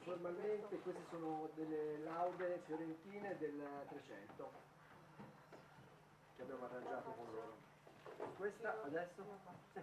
formalmente queste sono delle laude fiorentine del 300 che abbiamo arrangiato con loro. Questa adesso? Sì.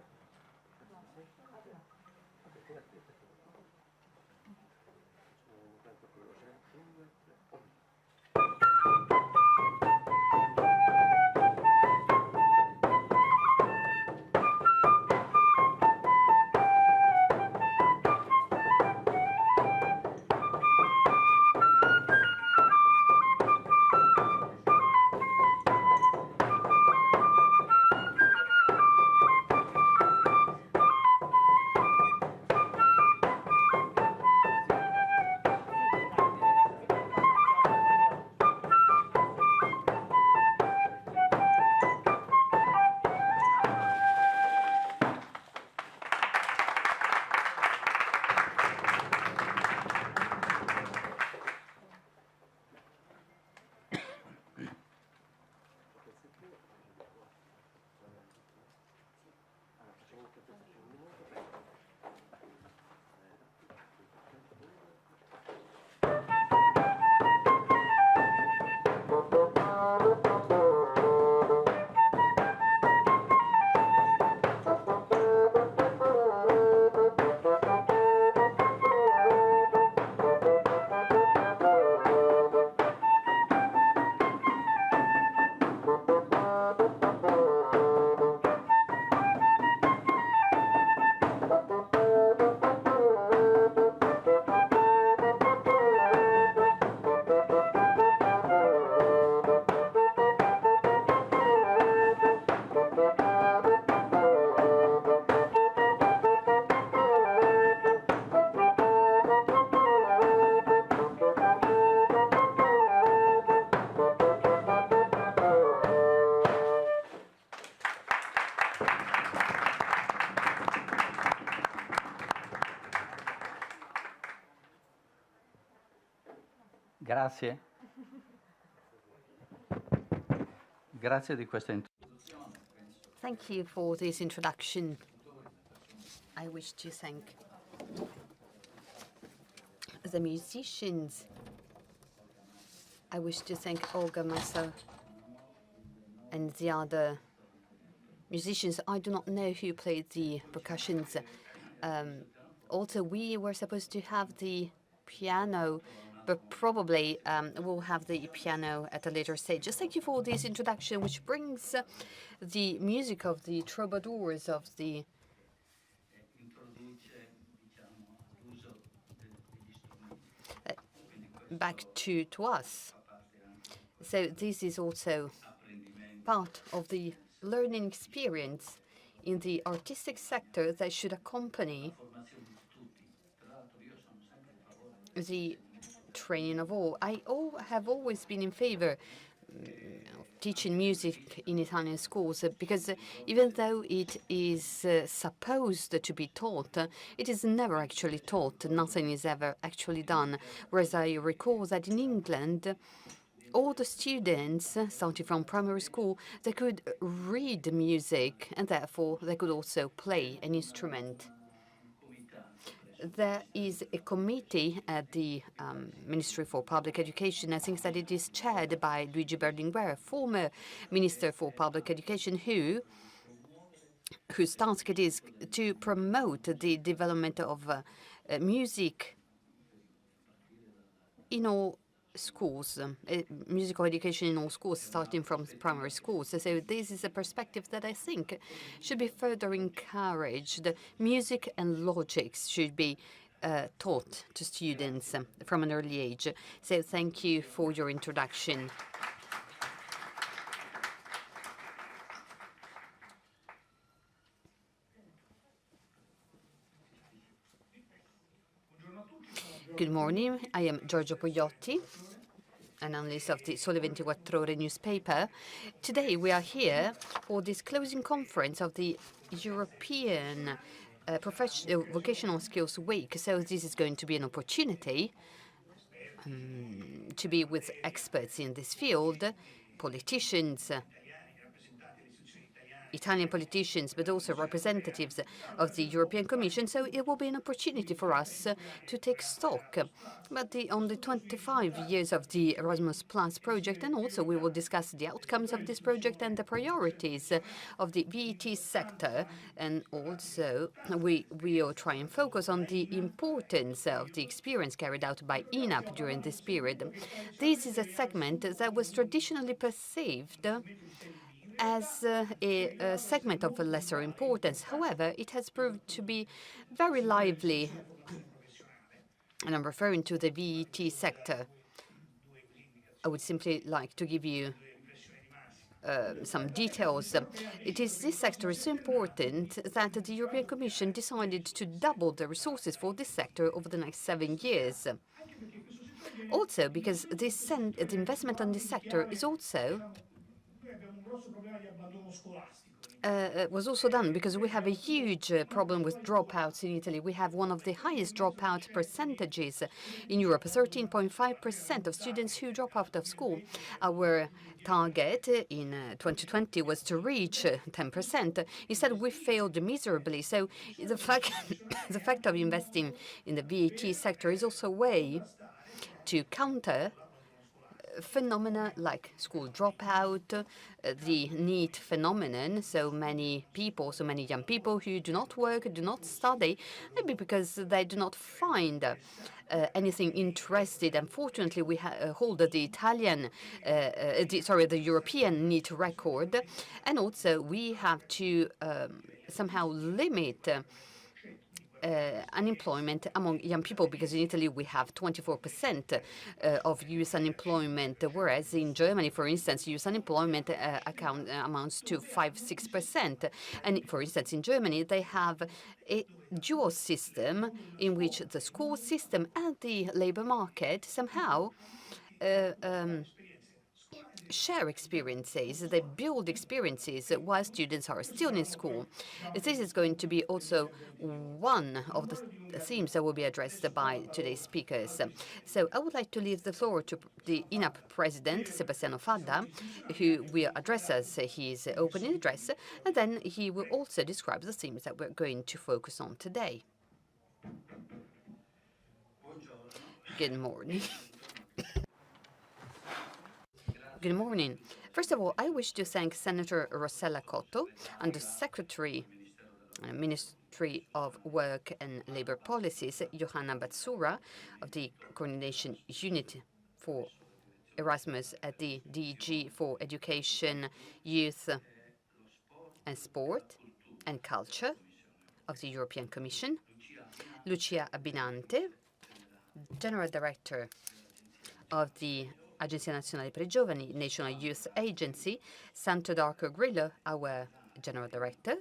Grazie. Grazie di questa introduzione. Thank you for this introduction. I wish to thank the musicians. I wish to thank Olga Massa and the other musicians. I do not know who played the percussions. Also, we were supposed to have the piano, but probably we'll have the piano at a later stage. Just thank you for this introduction, which brings the music of the troubadours of the back to us. So this is also part of the learning experience in the artistic sector that should accompany the training of all. I have always been in favor of teaching music in Italian schools because even though it is supposed to be taught, it is never actually taught. Nothing is ever actually done. Whereas I recall that in England, all the students, starting from primary school, they could read music and therefore they could also play an instrument. There is a committee at the Ministry for Public Education. I think that it is chaired by Luigi Berlinguer, former Minister for Public Education, whose task it is to promote the development of music in all schools, musical education in all schools, starting from primary schools. So this is a perspective that I think should be further encouraged. Music and logic should be taught to students from an early age. So thank you for your introduction. Good morning. I am Giorgio Pogliotti, an analyst of the Sole 24 Ore newspaper. Today we are here for this closing conference of the European Vocational Skills Week. So this is going to be an opportunity to be with experts in this field, politicians, Italian politicians, but also representatives of the European Commission. So it will be an opportunity for us to take stock on the 25 years of the Erasmus Plus project, and also we will discuss the outcomes of this project and the priorities of the VET sector, and also we will try and focus on the importance of the experience carried out by INAP during this period. This is a segment that was traditionally perceived as a segment of lesser importance. However, it has proved to be very lively, and I'm referring to the VET sector. I would simply like to give you some details. This sector is so important that the European Commission decided to double the resources for this sector over the next 7 years. Also, because the investment on this sector is also was also done because we have a huge problem with dropouts in Italy. We have one of the highest dropout percentages in Europe, 13.5% of students who drop out of school. Our target in 2020 was to reach 10%. Instead, we failed miserably. So the fact of investing in the VET sector is also a way to counter phenomena like school dropout, the NEET phenomenon, so many young people who do not work, do not study, maybe because they do not find anything interested. Unfortunately, we hold the European NEET record, and also we have to somehow limit unemployment among young people, because in Italy we have 24% of youth unemployment, whereas in Germany, for instance, youth unemployment amounts to 5-6%. And for instance, in Germany, they have a dual system in which the school system and the labor market somehow share experiences, they build experiences while students are still in school. This is going to be also one of the themes that will be addressed by today's speakers. So I would like to leave the floor to the INAP president, Sebastiano Fadda, who will address us his opening address, and then he will also describe the themes that we're going to focus on today. Good morning. Good morning. First of all, I wish to thank Senator Rossella Accoto, Under Secretary, Ministry of Work and Labour Policies, Joanna Basztura of the Coordination Unit for Erasmus at the DG for Education, Youth and Sport and Culture of the European Commission, Lucia Abbinante, General Director of the Agenzia Nazionale per i Giovani, National Youth Agency, Santo Darko Grillo, our General Director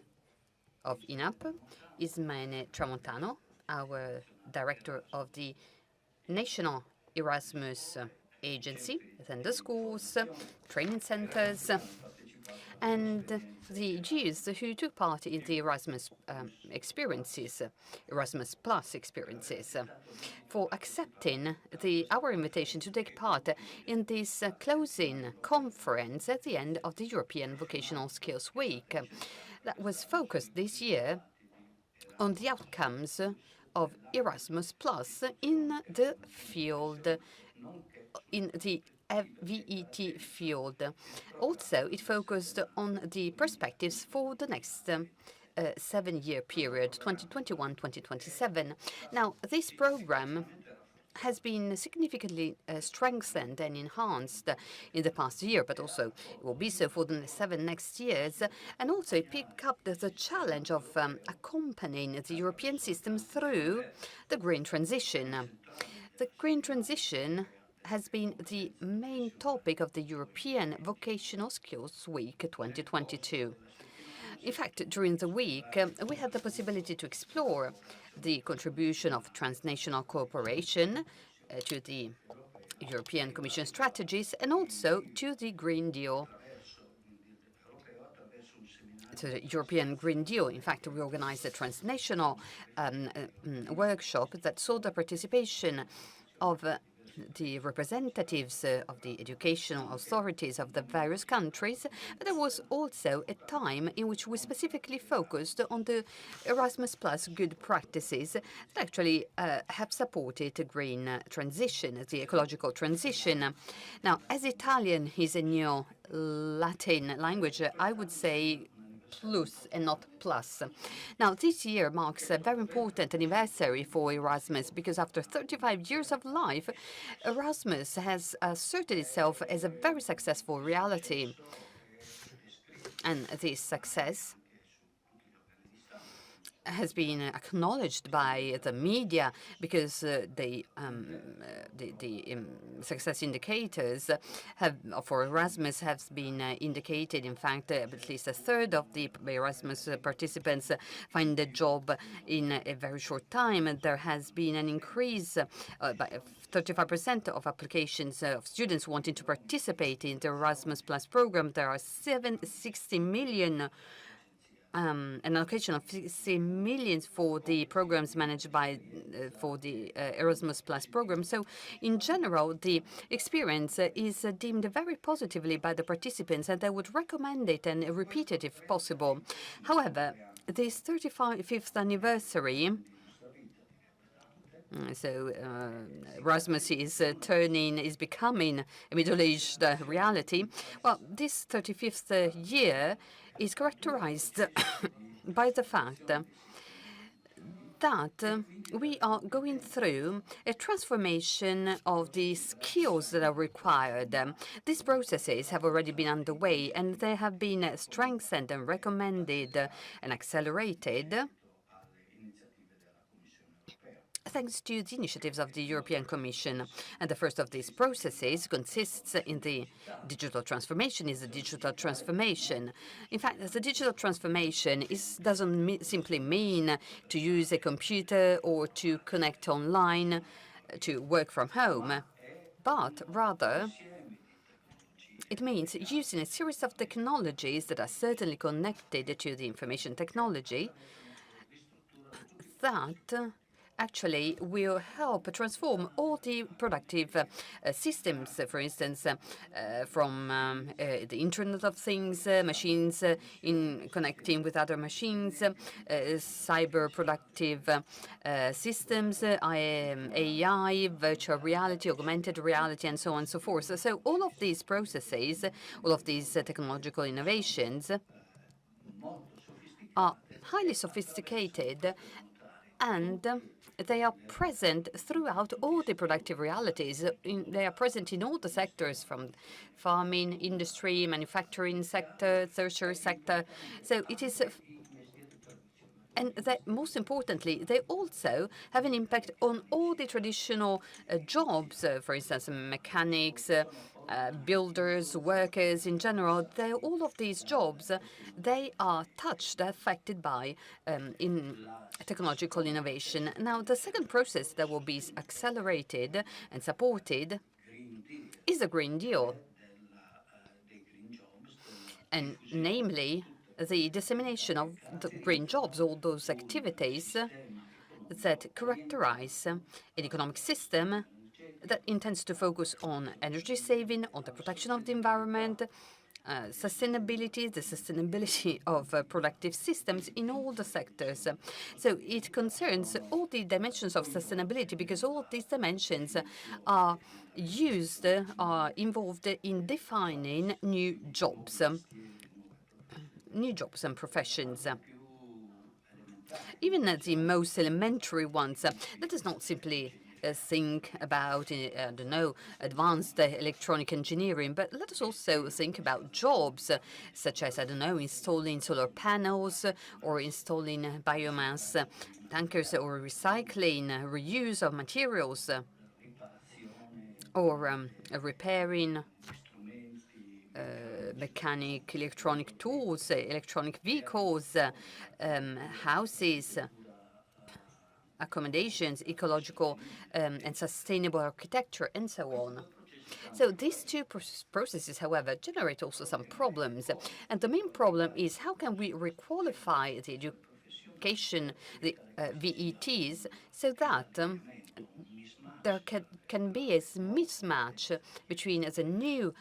of INAP, Ismene Tramontano, our Director of the National Erasmus Agency, then the schools, training centers, and the youth who took part in the Erasmus experiences, Erasmus Plus experiences, for accepting our invitation to take part in this closing conference at the end of the European Vocational Skills Week that was focused this year on the outcomes of Erasmus Plus in the field, in the VET field. Also, it focused on the perspectives for the next 7-year period, 2021-2027. Now, this program has been significantly strengthened and enhanced in the past year, but also it will be so for the 7 next years. And also it picked up the challenge of accompanying the European system through the green transition. The green transition has been the main topic of the European Vocational Skills Week 2022. In fact, during the week, we had the possibility to explore the contribution of transnational cooperation to the European Commission strategies and also to the Green Deal. To the European Green Deal. In fact, we organized a transnational workshop that saw the participation of the representatives of the educational authorities of the various countries, but there was also a time in which we specifically focused on the Erasmus Plus good practices that actually have supported the green transition, the ecological transition. Now, as Italian is a new Latin language, I would say plus and not plus. Now, this year marks a very important anniversary for Erasmus because after 35 years of life, Erasmus has asserted itself as a very successful reality. And this success has been acknowledged by the media because the success indicators for Erasmus have been indicated. In fact, at least a third of the Erasmus participants find a job in a very short time. And there has been an increase by 35% of applications of students wanting to participate in the Erasmus Plus program. There are 60 million an allocation of 60 million for the programs managed by for the Erasmus Plus program. So, in general, the experience is deemed very positively by the participants, and they would recommend it and repeat it if possible. However, this 35th anniversary. So Erasmus is becoming a middle-aged reality. Well, this 35th year is characterized by the fact that we are going through a transformation of the skills that are required. These processes have already been underway, and they have been strengthened and recommended and accelerated thanks to the initiatives of the European Commission. And the first of these processes consists in the digital transformation, is the digital transformation. In fact, the digital transformation doesn't simply mean to use a computer or to connect online to work from home, but rather it means using a series of technologies that are certainly connected to the information technology that actually will help transform all the productive systems, for instance, from the Internet of Things, machines in connecting with other machines, cyber productive systems, AI, virtual reality, augmented reality, and so on and so forth. So all of these processes, all of these technological innovations are highly sophisticated, and they are present throughout all the productive realities. They are present in all the sectors, from farming, industry, manufacturing sector, tertiary sector. So it is, and most importantly, they also have an impact on all the traditional jobs, for instance, mechanics, builders, workers in general. All of these jobs, they are touched, affected by technological innovation. Now, the second process that will be accelerated and supported is the Green Deal, and namely the dissemination of the green jobs, all those activities that characterize an economic system that intends to focus on energy saving, on the protection of the environment, sustainability, the sustainability of productive systems in all the sectors. So it concerns all the dimensions of sustainability, because all of these dimensions are involved in defining new jobs and professions. Even the most elementary ones, let us not simply think about, I don't know, advanced electronic engineering, but let us also think about jobs such as, I don't know, installing solar panels or installing biomass tankers, or recycling, reuse of materials, or repairing mechanic, electronic tools, electronic vehicles, houses, accommodations, ecological and sustainable architecture, and so on. So these two processes, however, generate also some problems. And the main problem is, how can we requalify the education, the VETs, so that there can be a mismatch between the new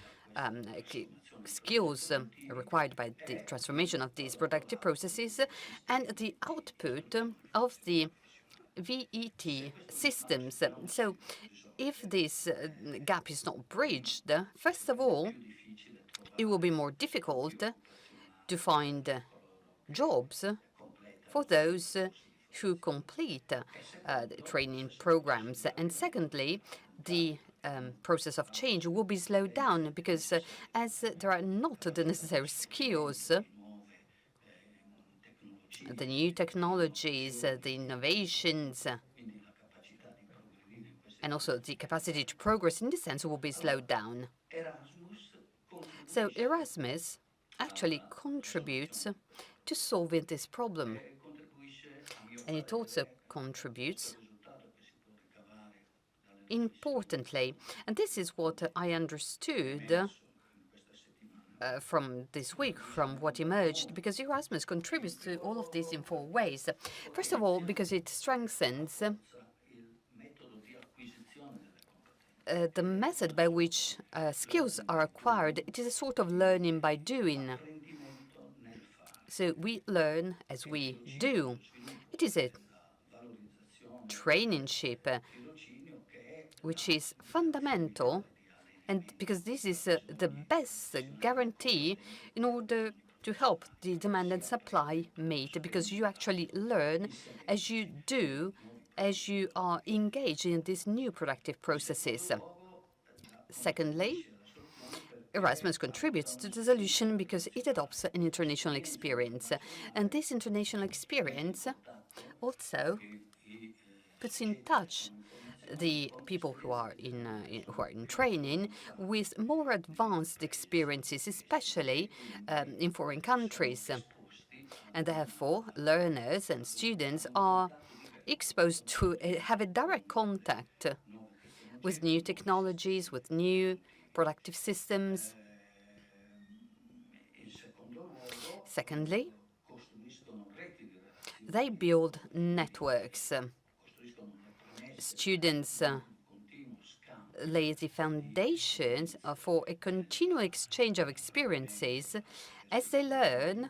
skills required by the transformation of these productive processes and the output of the VET systems. So if this gap is not bridged, first of all, it will be more difficult to find jobs for those who complete the training programs. And secondly, the process of change will be slowed down because as there are not the necessary skills, the new technologies, the innovations, and also the capacity to progress in this sense will be slowed down. So Erasmus actually contributes to solving this problem. And it also contributes importantly, and this is what I understood from this week, from what emerged, because Erasmus contributes to all of this in 4 ways. First of all, because it strengthens the method by which skills are acquired. It is a sort of learning by doing. So we learn as we do. It is a traineeship which is fundamental, and because this is the best guarantee in order to help the demand and supply meet, because you actually learn as you do, as you are engaged in these new productive processes. Secondly, Erasmus contributes to the solution because it adopts an international experience. And this international experience also puts in touch the people who are in training with more advanced experiences, especially in foreign countries. And therefore, learners and students are exposed to have a direct contact with new technologies, with new productive systems. Secondly, they build networks. Students lay the foundations for a continual exchange of experiences as they learn,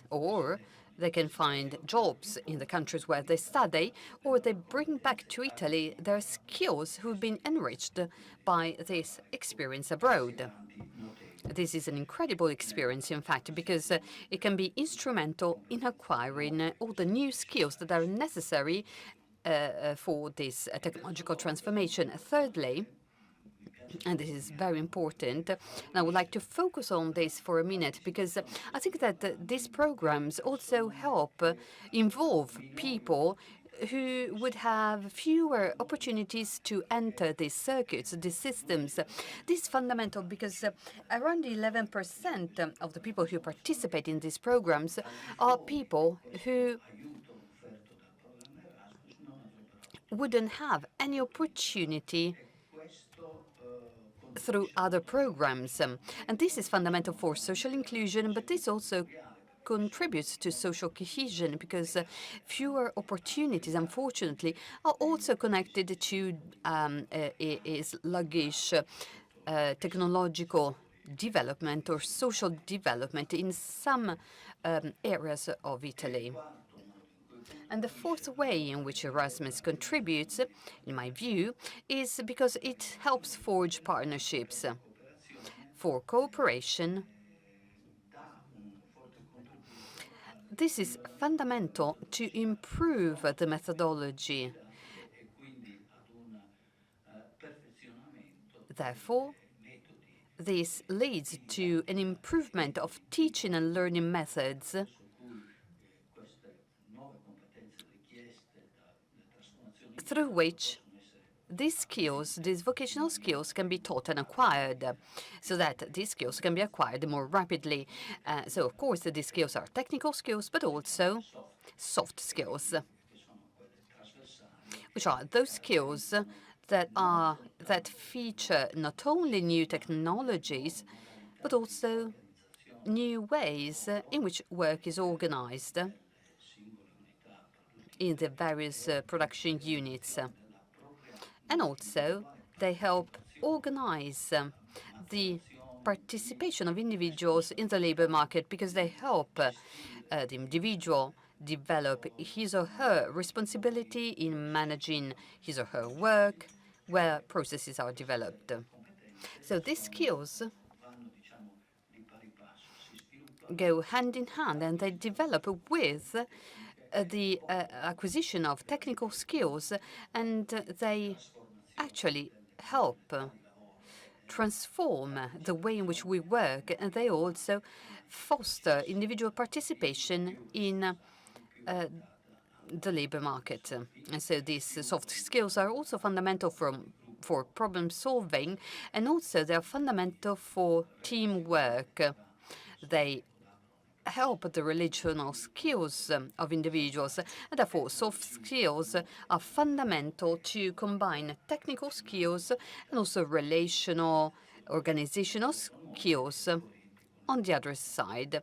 or they can find jobs in the countries where they study, or they bring back to Italy their skills who've been enriched by this experience abroad. This is an incredible experience, in fact, because it can be instrumental in acquiring all the new skills that are necessary for this technological transformation. Thirdly, and this is very important, and I would like to focus on this for a minute, because I think that these programs also help involve people who would have fewer opportunities to enter these circuits, these systems. This is fundamental because around 11% of the people who participate in these programs are people who wouldn't have any opportunity through other programs. And this is fundamental for social inclusion, but this also contributes to social cohesion, because fewer opportunities, unfortunately, are also connected to a sluggish technological development or social development in some areas of Italy. And the fourth way in which Erasmus contributes, in my view, is because it helps forge partnerships for cooperation. This is fundamental to improve the methodology. Therefore, this leads to an improvement of teaching and learning methods through which these skills, these vocational skills, can be taught and acquired, so that these skills can be acquired more rapidly. So, of course, these skills are technical skills, but also soft skills, which are those skills that feature not only new technologies, but also new ways in which work is organized in the various production units. And also, they help organize the participation of individuals in the labor market, because they help the individual develop his or her responsibility in managing his or her work, where processes are developed. So these skills go hand in hand, and they develop with the acquisition of technical skills, and they actually help transform the way in which we work, and they also foster individual participation in the labor market. And so these soft skills are also fundamental for problem solving, and also they are fundamental for teamwork. They help the relational skills of individuals, and therefore soft skills are fundamental to combine technical skills and also relational, organizational skills on the other side.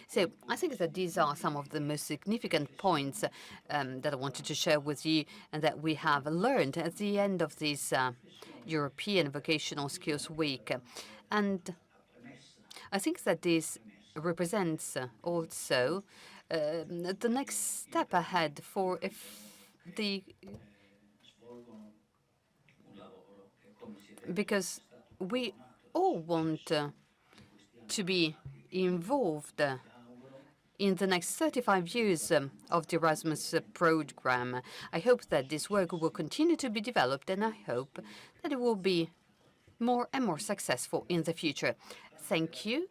So I think that these are some of the most significant points that I wanted to share with you, and that we have learned at the end of this European Vocational Skills Week. And I think that this represents also the next step ahead for because we all want to be involved in the next 35 years of the Erasmus program. I hope that this work will continue to be developed, and I hope that it will be more and more successful in the future. Thank you.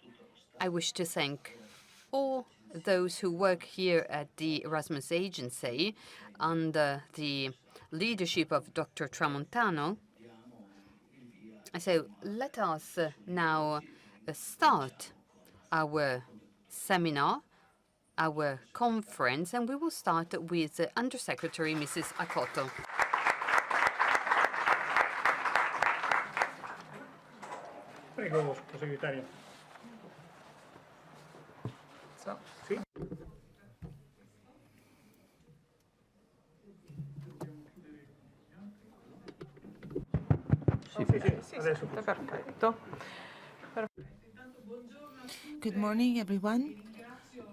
I wish to thank all those who work here at the Erasmus Agency under the leadership of Dr. Tramontano. So let us now start our seminar, our conference, and we will start with Undersecretary Mrs. Accoto. Prego, Segretario. Sì. Sì, adesso. Perfetto. Good morning, everyone.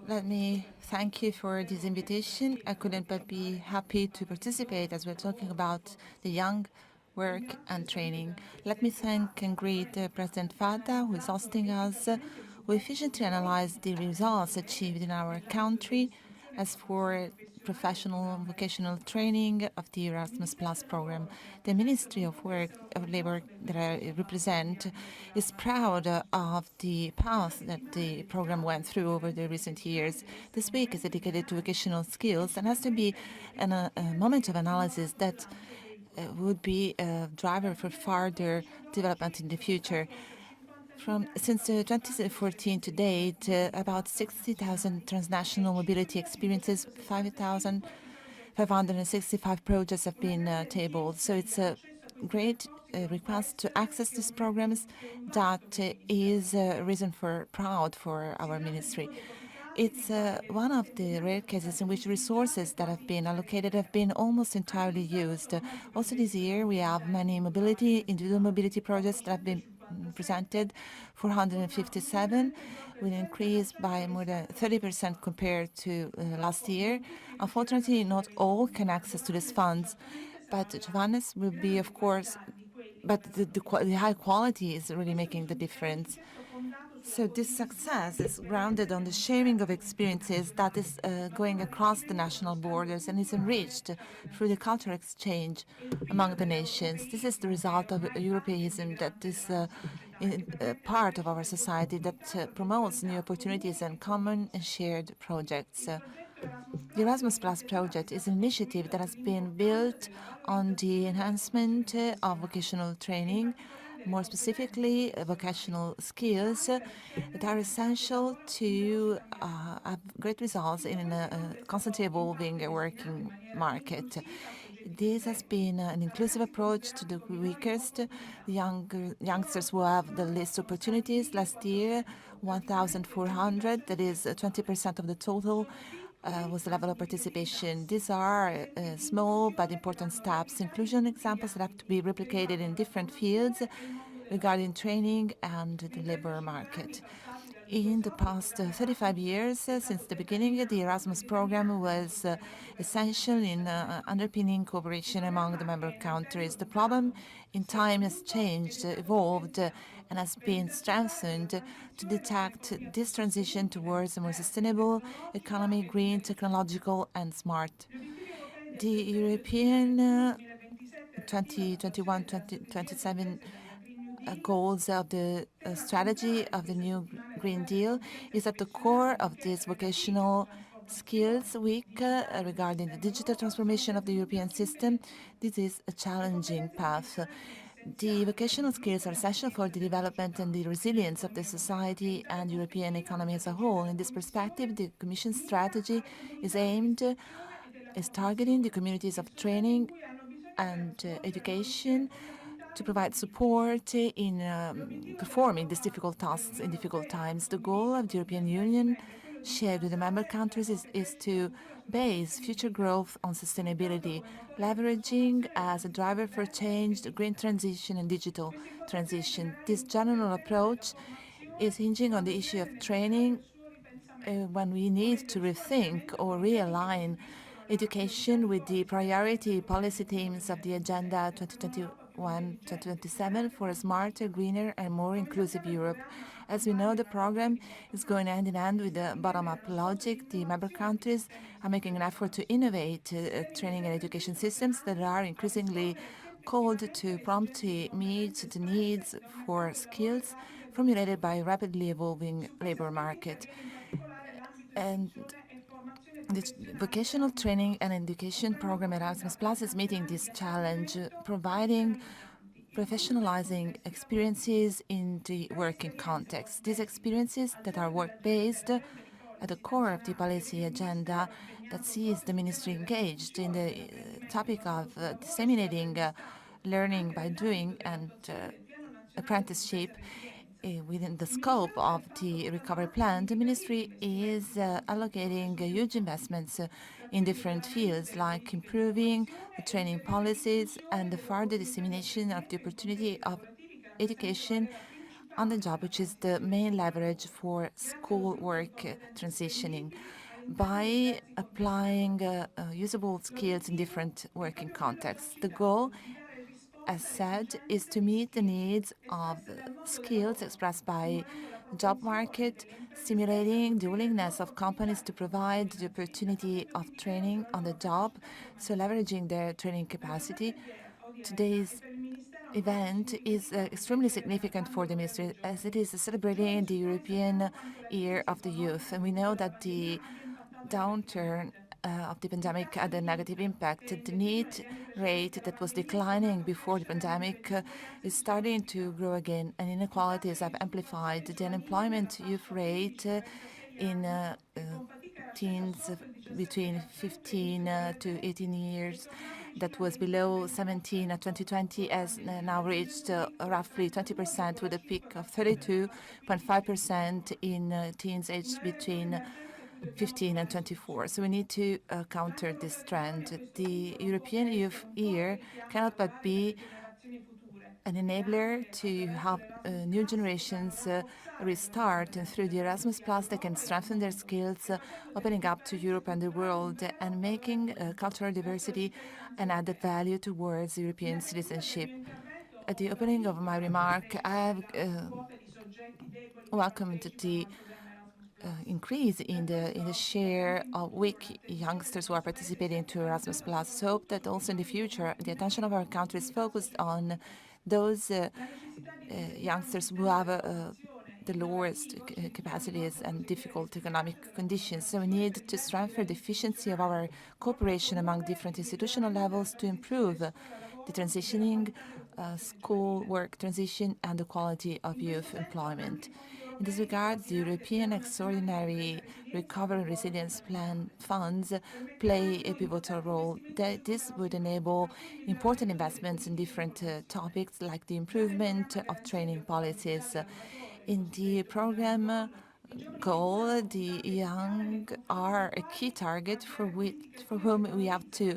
Let me thank you for this invitation. I couldn't but be happy to participate as we're talking about the young, work and training. Let me thank and greet President Fada, who is hosting us, who efficiently analyzed the results achieved in our country as for professional and vocational training of the Erasmus Plus program. The Ministry of Labour that I represent is proud of the path that the program went through over the recent years. This week is dedicated to vocational skills and has to be a moment of analysis that would be a driver for further development in the future. Since 2014 to date, about 60,000 transnational mobility experiences, 5,565 projects have been tabled. So it's a great request to access these programs that is a reason for proud for our ministry. It's one of the rare cases in which resources that have been allocated have been almost entirely used. Also this year, we have many individual mobility projects that have been presented, 457, with an increase by more than 30% compared to last year. Unfortunately, not all can access to these funds, but Johannes will be, of course, but the high quality is really making the difference. So this success is grounded on the sharing of experiences that is going across the national borders and is enriched through the cultural exchange among the nations. This is the result of Europeanism that is part of our society that promotes new opportunities and common and shared projects. The Erasmus Plus project is an initiative that has been built on the enhancement of vocational training, more specifically vocational skills that are essential to have great results in a constantly evolving working market. This has been an inclusive approach to the weakest, the youngsters who have the least opportunities. Last year, 1,400, that is 20% of the total, was the level of participation. These are small but important steps, inclusion examples that have to be replicated in different fields regarding training and the labor market. In the past 35 years, since the beginning, the Erasmus program was essential in underpinning cooperation among the member countries. The problem in time has changed, evolved, and has been strengthened to detect this transition towards a more sustainable economy, green, technological, and smart. The European 2021-2027 goals of the strategy of the new Green Deal is at the core of this vocational skills week regarding the digital transformation of the European system. This is a challenging path. The vocational skills are essential for the development and the resilience of the society and European economy as a whole. In this perspective, the Commission strategy is targeting the communities of training and education to provide support in performing these difficult tasks in difficult times. The goal of the European Union, shared with the member countries, is to base future growth on sustainability, leveraging as a driver for change the green transition and digital transition. This general approach is hinging on the issue of training when we need to rethink or realign education with the priority policy themes of the Agenda 2021-2027 for a smarter, greener, and more inclusive Europe. As we know, the program is going hand in hand with the bottom-up logic. The member countries are making an effort to innovate training and education systems that are increasingly called to promptly meet the needs for skills formulated by a rapidly evolving labor market. And the vocational training and education program Erasmus Plus is meeting this challenge, providing professionalizing experiences in the working context. These experiences that are work-based at the core of the policy agenda that sees the ministry engaged in the topic of disseminating learning by doing and apprenticeship within the scope of the recovery plan. The ministry is allocating huge investments in different fields, like improving the training policies and the further dissemination of the opportunity of education on the job, which is the main leverage for school work transitioning, by applying usable skills in different working contexts. The goal, as said, is to meet the needs of skills expressed by the job market, stimulating the willingness of companies to provide the opportunity of training on the job, so leveraging their training capacity. Today's event is extremely significant for the ministry, as it is celebrating the European Year of the Youth. And we know that the downturn of the pandemic had a negative impact. The need rate that was declining before the pandemic is starting to grow again, and inequalities have amplified. The unemployment youth rate in teens between 15 to 18 years that was below 17 at 2020 has now reached roughly 20%, with a peak of 32.5% in teens aged between 15 and 24. So we need to counter this trend. The European Youth Year cannot but be an enabler to help new generations restart, and through the Erasmus Plus they can strengthen their skills, opening up to Europe and the world, and making cultural diversity an added value towards European citizenship. At the opening of my remark, I have welcomed the increase in the share of weak youngsters who are participating to Erasmus Plus. Hope that also in the future the attention of our country is focused on those youngsters who have the lowest capacities and difficult economic conditions. So we need to strengthen the efficiency of our cooperation among different institutional levels to improve the transitioning, school work transition, and the quality of youth employment. In this regard, the European Extraordinary Recovery and Resilience Plan funds play a pivotal role. This would enable important investments in different topics like the improvement of training policies. In the program goal, the young are a key target for whom we have to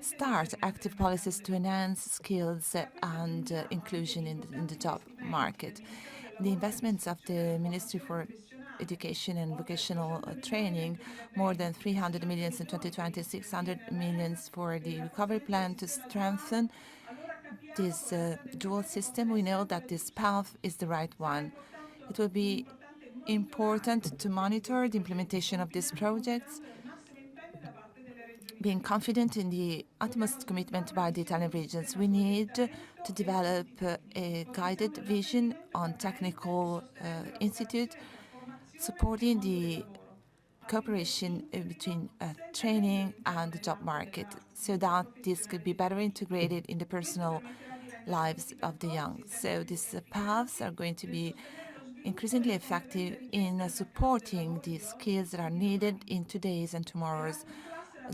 start active policies to enhance skills and inclusion in the job market. The investments of the Ministry for Education and Vocational Training, more than 300 million in 2020, 600 million for the recovery plan to strengthen this dual system. We know that this path is the right one. It will be important to monitor the implementation of these projects, being confident in the utmost commitment by the Italian regions. We need to develop a guided vision on technical institute, supporting the cooperation between training and the job market, so that this could be better integrated in the personal lives of the young. So these paths are going to be increasingly effective in supporting the skills that are needed in today's and tomorrow's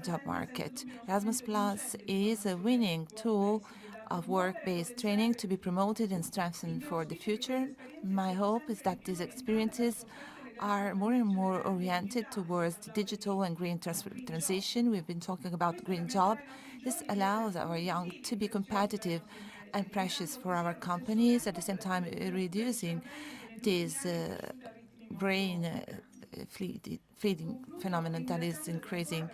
job market. Erasmus Plus is a winning tool of work-based training to be promoted and strengthened for the future. My hope is that these experiences are more and more oriented towards the digital and green transition. We've been talking about green job. This allows our young to be competitive and precious for our companies, at the same time reducing this brain fleeting phenomenon that is increasing.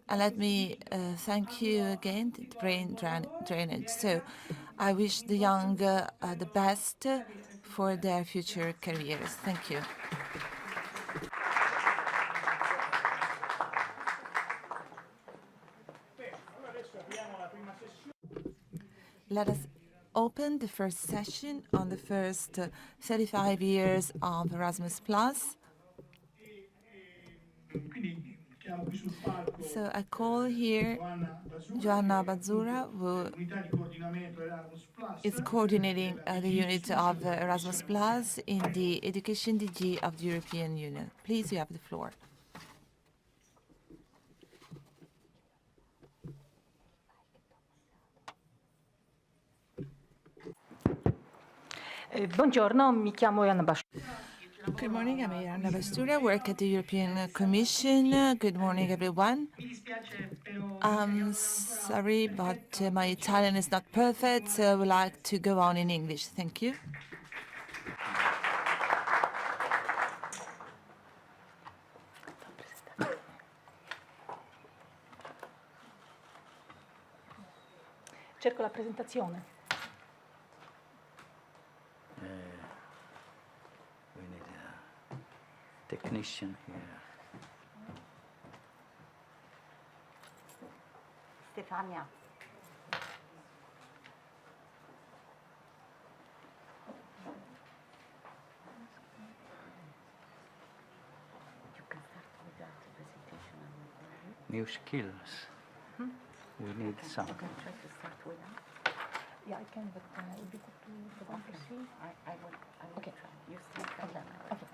And let me thank you again, the brain drainage. So I wish the young the best for their future careers. Thank you. Let us open the first session on the first 35 years of Erasmus Plus. So I call here Joanna Basztura, who is coordinating the unit of Erasmus Plus in the Education DG of the European Union. Please, you have the floor. Buongiorno, mi chiamo Joanna Basztura. Good morning, I'm Joanna Basztura, work at the European Commission. Good morning, everyone. I'm sorry, but my Italian is not perfect, so I would like to go on in English. Thank you. Cerco la presentazione. We need a technician here. Stefania. New skills. We need some. Okay, try to start with that. Yeah, I can, but it would be good to go to see. I will okay. Try. You start. Okay.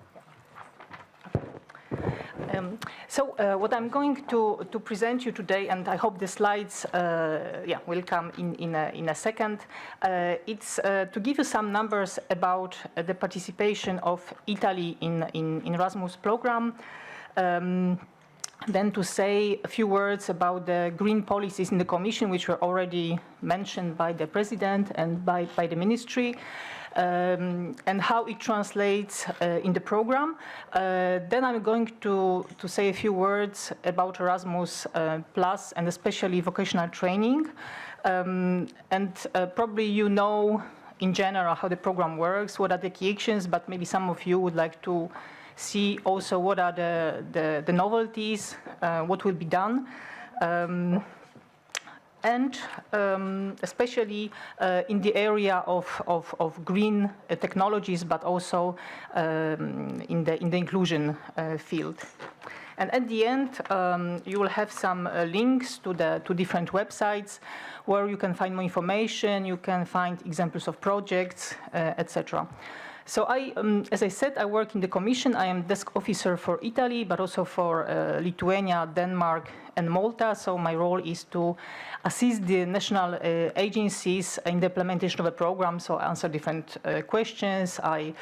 So what I'm going to present you today, and I hope the slides will come in a second, it's to give you some numbers about the participation of Italy in Erasmus program. Then to say a few words about the green policies in the Commission, which were already mentioned by the President and by the Ministry, and how it translates in the program. Then I'm going to say a few words about Erasmus Plus and especially vocational training. Probably you know in general how the program works, what are the key actions, but maybe some of you would like to see also what are the novelties, what will be done, and especially in the area of green technologies, but also in the inclusion field. And at the end, you will have some links to different websites where you can find more information, you can find examples of projects, etc. So as I said, I work in the Commission. I am desk officer for Italy, but also for Lithuania, Denmark, and Malta. So my role is to assist the national agencies in the implementation of the program. So I answer different questions. I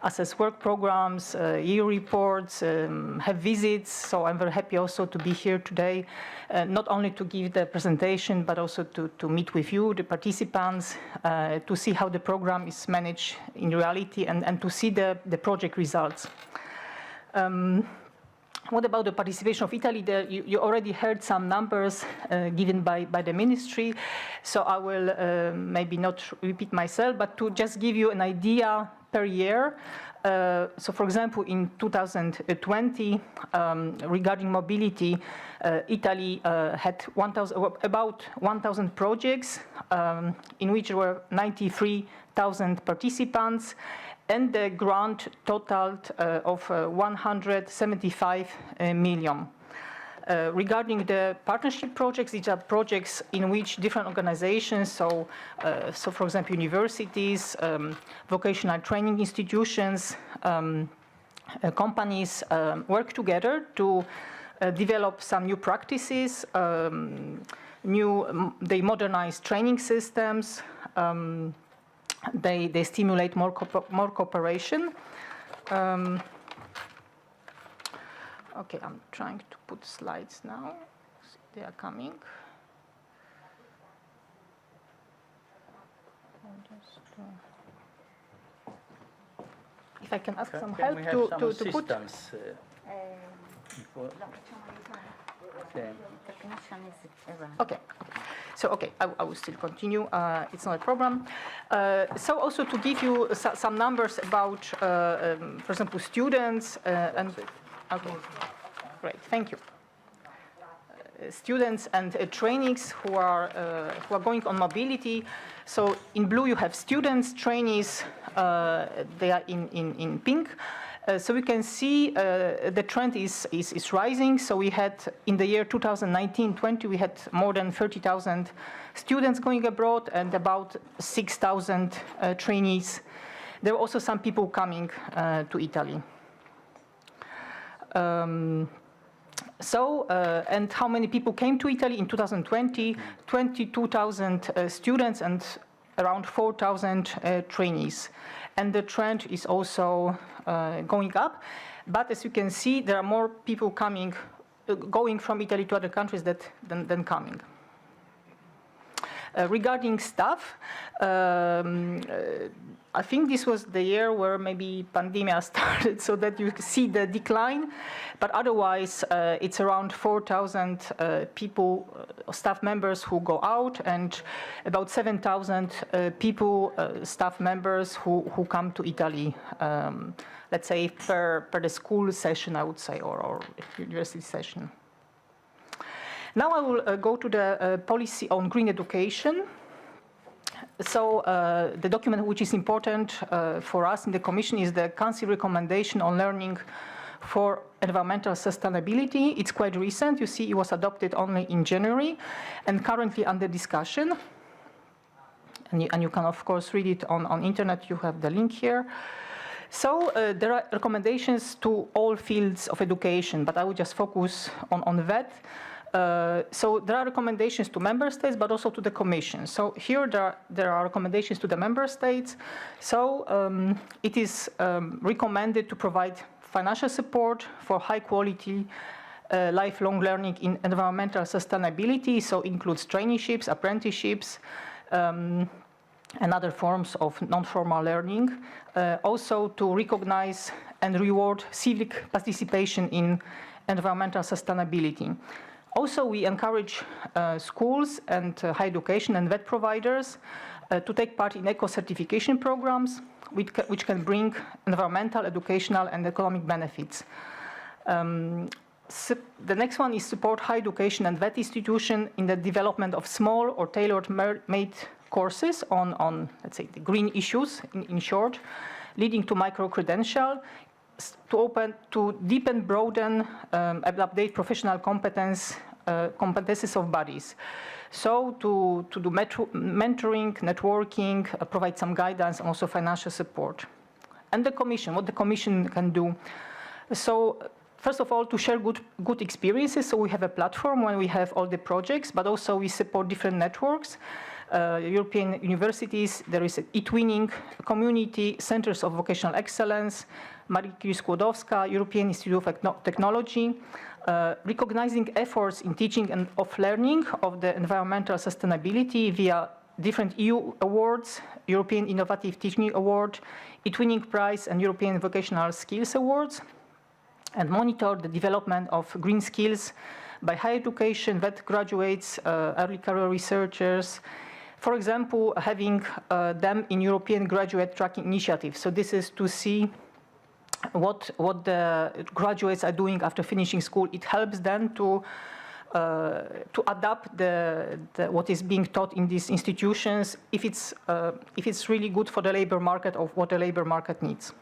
assess work programs, year reports, have visits. So I'm very happy also to be here today, not only to give the presentation, but also to meet with you, the participants, to see how the program is managed in reality and to see the project results. What about the participation of Italy? There, you already heard some numbers given by the ministry, so I will maybe not repeat myself, but to just give you an idea per year. So, for example, in 2020, regarding mobility, Italy had about 1,000 projects, in which there were 93,000 participants, and the grant totaled of 175 million. Regarding the partnership projects, these are projects in which different organizations, so for example, universities, vocational training institutions, companies work together to develop some new practices, they modernize training systems, they stimulate more cooperation. Okay, I'm trying to put slides now. They are coming. If I can ask some help to put. Okay. So, okay, I will still continue. It's not a problem. So also to give you some numbers about, for example, students and... Okay, great, thank you. Students and trainees who are going on mobility. So in blue you have students, trainees, they are in pink. So we can see the trend is rising. So we had, in the year 2019-20, we had more than 30,000 students going abroad and about 6,000 trainees. There were also some people coming to Italy. And how many people came to Italy in 2020? 22,000 students and around 4,000 trainees. And the trend is also going up. But as you can see, there are more people going from Italy to other countries than coming. Regarding staff, I think this was the year where maybe pandemia started, so that you see the decline. But otherwise, it's around 4,000 people, staff members who go out, and about 7,000 people, staff members who come to Italy. Let's say per the school session, I would say, or university session. Now I will go to the policy on green education. So the document which is important for us in the Commission is the Council recommendation on learning for environmental sustainability. It's quite recent. You see, it was adopted only in January and currently under discussion. And you can, of course, read it on internet. You have the link here. So there are recommendations to all fields of education, but I will just focus on that. So there are recommendations to member states, but also to the Commission. So here there are recommendations to the member states. So it is recommended to provide financial support for high quality lifelong learning in environmental sustainability. So includes traineeships, apprenticeships, and other forms of non-formal learning. Also to recognize and reward civic participation in environmental sustainability. Also, we encourage schools and higher education and VET providers to take part in eco-certification programs, which can bring environmental, educational, and economic benefits. The next one is support higher education and VET institution in the development of small or tailor-made courses on, let's say, the green issues, in short, leading to micro-credential, to deepen, broaden, and update professional competences of bodies. So to do mentoring, networking, provide some guidance, and also financial support. and the Commission, what the Commission can do. So first of all, to share good experiences. So we have a platform when we have all the projects, but also we support different networks. European universities, there is e-twinning community, centers of vocational excellence, Marie Curie Skłodowska, European Institute of Technology, recognizing efforts in teaching and of learning of the environmental sustainability via different EU awards, European Innovative Teaching Award, e-twinning prize, and European Vocational Skills Awards, and monitor the development of green skills by higher education, VET graduates, early career researchers. For example, having them in European Graduate Tracking Initiative. So this is to see what the graduates are doing after finishing school. It helps them to adapt what is being taught in these institutions if it's really good for the labor market or what the labor market needs.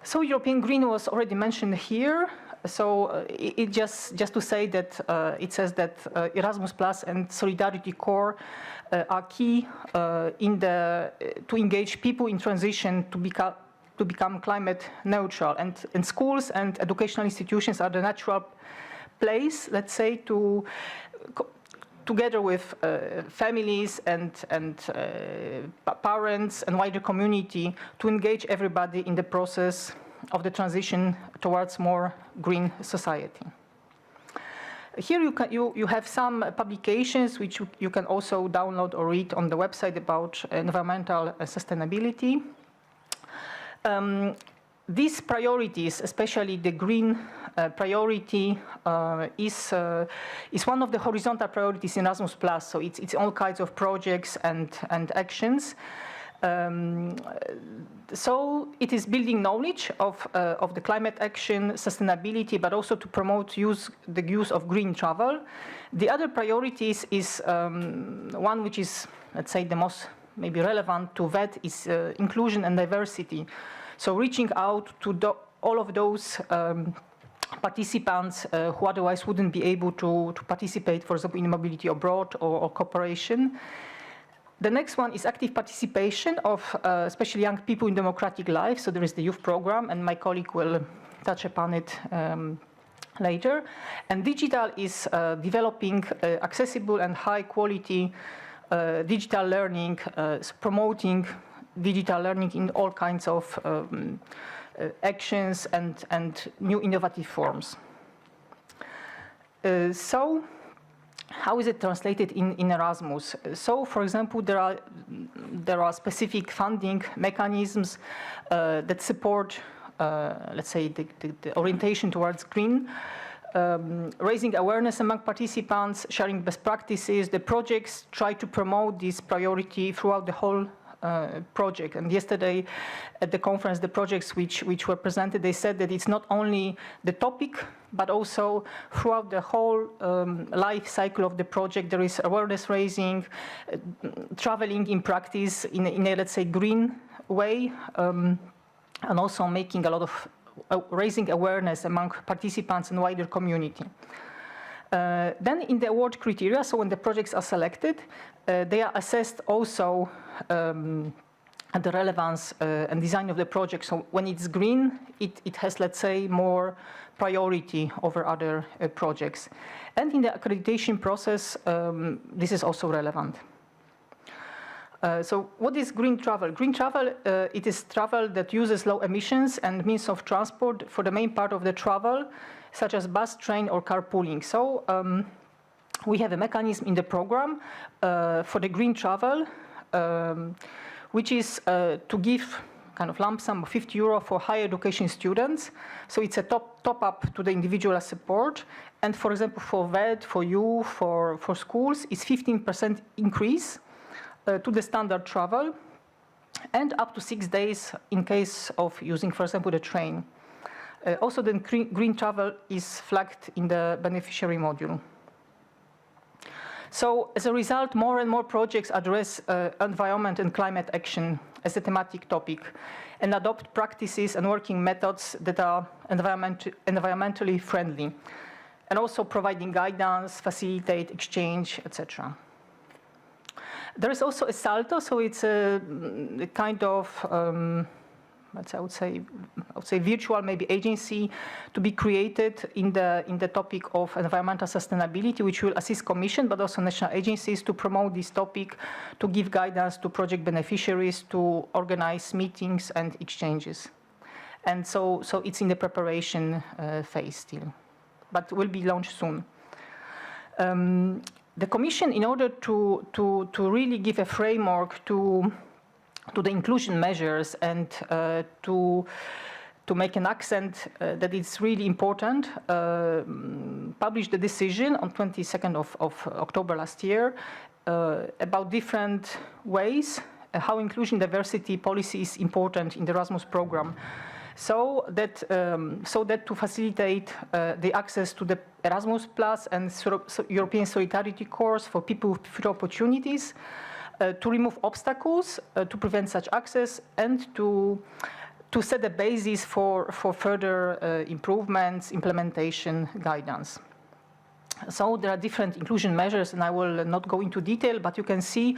So European Green was already mentioned here. So it just to say that it says that Erasmus Plus and Solidarity Corps are key to engage people in transition to become climate neutral, and schools and educational institutions are the natural place, let's say, to together with families and parents and wider community to engage everybody in the process of the transition towards more green society. Here you have some publications which you can also download or read on the website about environmental sustainability. These priorities, especially the green priority, is one of the horizontal priorities in Erasmus+. So it's all kinds of projects and actions. So it is building knowledge of the climate action, sustainability, but also to promote the use of green travel. The other priorities is one which is, let's say, the most maybe relevant to VET is inclusion and diversity. So reaching out to all of those participants who otherwise wouldn't be able to participate, for example, in mobility abroad or cooperation. The next one is active participation of especially young people in democratic life. So there is the youth program, and my colleague will touch upon it later. And digital is developing accessible and high quality digital learning, promoting digital learning in all kinds of actions and new innovative forms. So how is it translated in Erasmus? So, for example, there are specific funding mechanisms that support, let's say, the orientation towards green, raising awareness among participants, sharing best practices. The projects try to promote this priority throughout the whole project. And yesterday at the conference, the projects which were presented, they said that it's not only the topic, but also throughout the whole life cycle of the project, there is awareness raising, traveling in practice in a, let's say, green way, and also making a lot of raising awareness among participants and wider community. Then in the award criteria, so when the projects are selected, they are assessed also at the relevance and design of the project. So when it's green, it has, let's say, more priority over other projects. And in the accreditation process, this is also relevant. So what is green travel? Green travel, it is travel that uses low emissions and means of transport for the main part of the travel, such as bus, train, or carpooling. So we have a mechanism in the program for the green travel, which is to give kind of lump sum of €50 for higher education students. So it's a top up to the individual support. And for example, for VET, for you, for schools, it's 15% increase to the standard travel, and up to 6 days in case of using, for example, the train. Also, the green travel is flagged in the beneficiary module. So, as a result, more and more projects address environment and climate action as a thematic topic and adopt practices and working methods that are environmentally friendly, and also providing guidance, facilitate exchange, etc. There is also a salto, so it's a kind of I would say virtual maybe agency to be created in the topic of environmental sustainability, which will assist Commission but also national agencies to promote this topic, to give guidance to project beneficiaries, to organize meetings and exchanges. And so it's in the preparation phase still, but will be launched soon. The Commission, in order to really give a framework to the inclusion measures and to make an accent that it's really important, published a decision on 22nd of October last year about different ways how inclusion diversity policy is important in the Erasmus program. So that to facilitate the access to the Erasmus Plus and European Solidarity course for people with future opportunities, to remove obstacles, to prevent such access, and to set a basis for further improvements, implementation, guidance. So there are different inclusion measures, and I will not go into detail, but you can see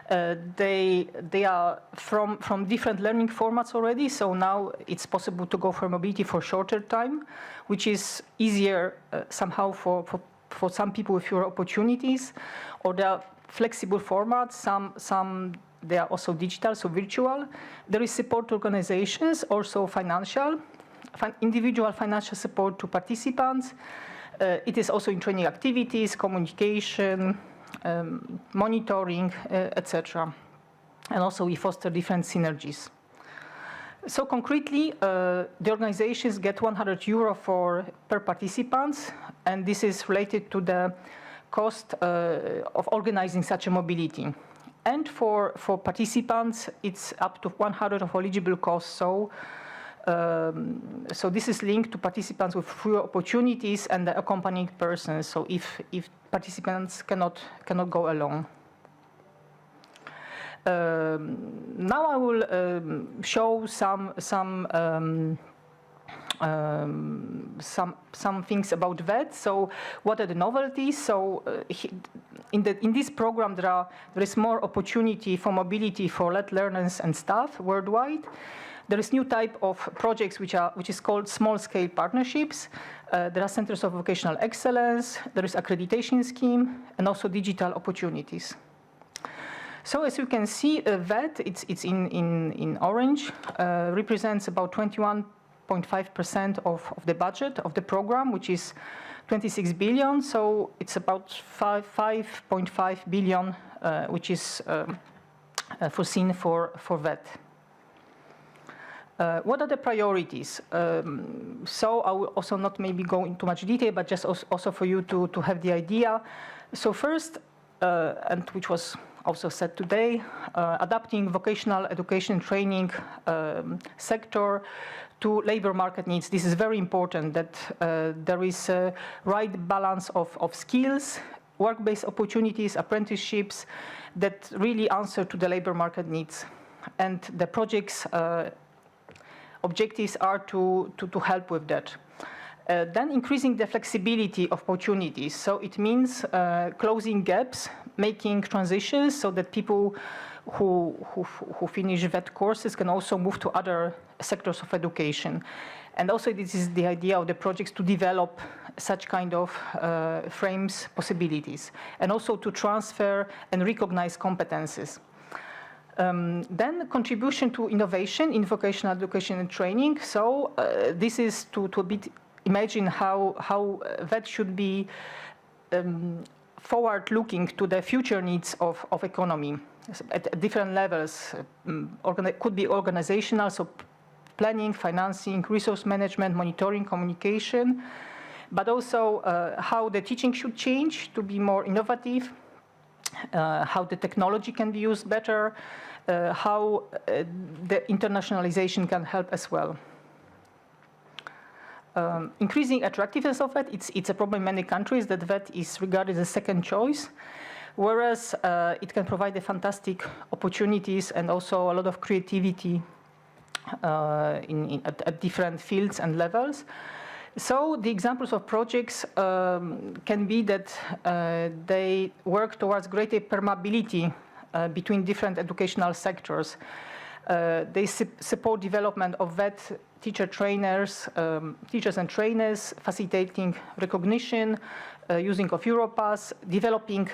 they are from different learning formats already. So now it's possible to go for mobility for shorter time, which is easier somehow for some people with fewer opportunities, or there are flexible formats. Some they are also digital, so virtual. There is support to organizations, also financial, individual financial support to participants. It is also in training activities, communication, monitoring, etc. And also we foster different synergies. So concretely, the organizations get €100 per participant, and this is related to the cost of organizing such a mobility. And for participants, it's up to 100 of eligible costs. So this is linked to participants with fewer opportunities and the accompanying persons. So if participants cannot go alone. Now I will show some things about VET. So what are the novelties? So in this program there is more opportunity for mobility for let learners and staff worldwide. There is new type of projects which is called small-scale partnerships. There are centers of vocational excellence. There is accreditation scheme and also digital opportunities. So as you can see, VET, it's in orange, represents about 21.5% of the budget of the program, which is 26 billion. So it's about 5.5 billion, which is foreseen for VET. What are the priorities? So I will also not maybe go into much detail, but just also for you to have the idea. So first, and which was also said today, adapting vocational education training sector to labor market needs. This is very important, that there is a right balance of skills, work-based opportunities, apprenticeships that really answer to the labor market needs. And the project's objectives are to help with that. Then increasing the flexibility of opportunities. So it means closing gaps, making transitions so that people who finish VET courses can also move to other sectors of education. And also this is the idea of the projects to develop such kind of frames, possibilities, and also to transfer and recognize competences. Then contribution to innovation in vocational education and training. So this is to a bit imagine how that should be forward-looking to the future needs of economy at different levels. Could be organizational, so planning, financing, resource management, monitoring, communication, but also how the teaching should change to be more innovative, how the technology can be used better, how the internationalization can help as well. Increasing attractiveness of VET, it's a problem in many countries that VET is regarded as a second choice, whereas it can provide fantastic opportunities and also a lot of creativity at different fields and levels. So the examples of projects can be that they work towards greater permeability between different educational sectors. They support development of VET teachers and trainers, facilitating recognition, using of Europass, developing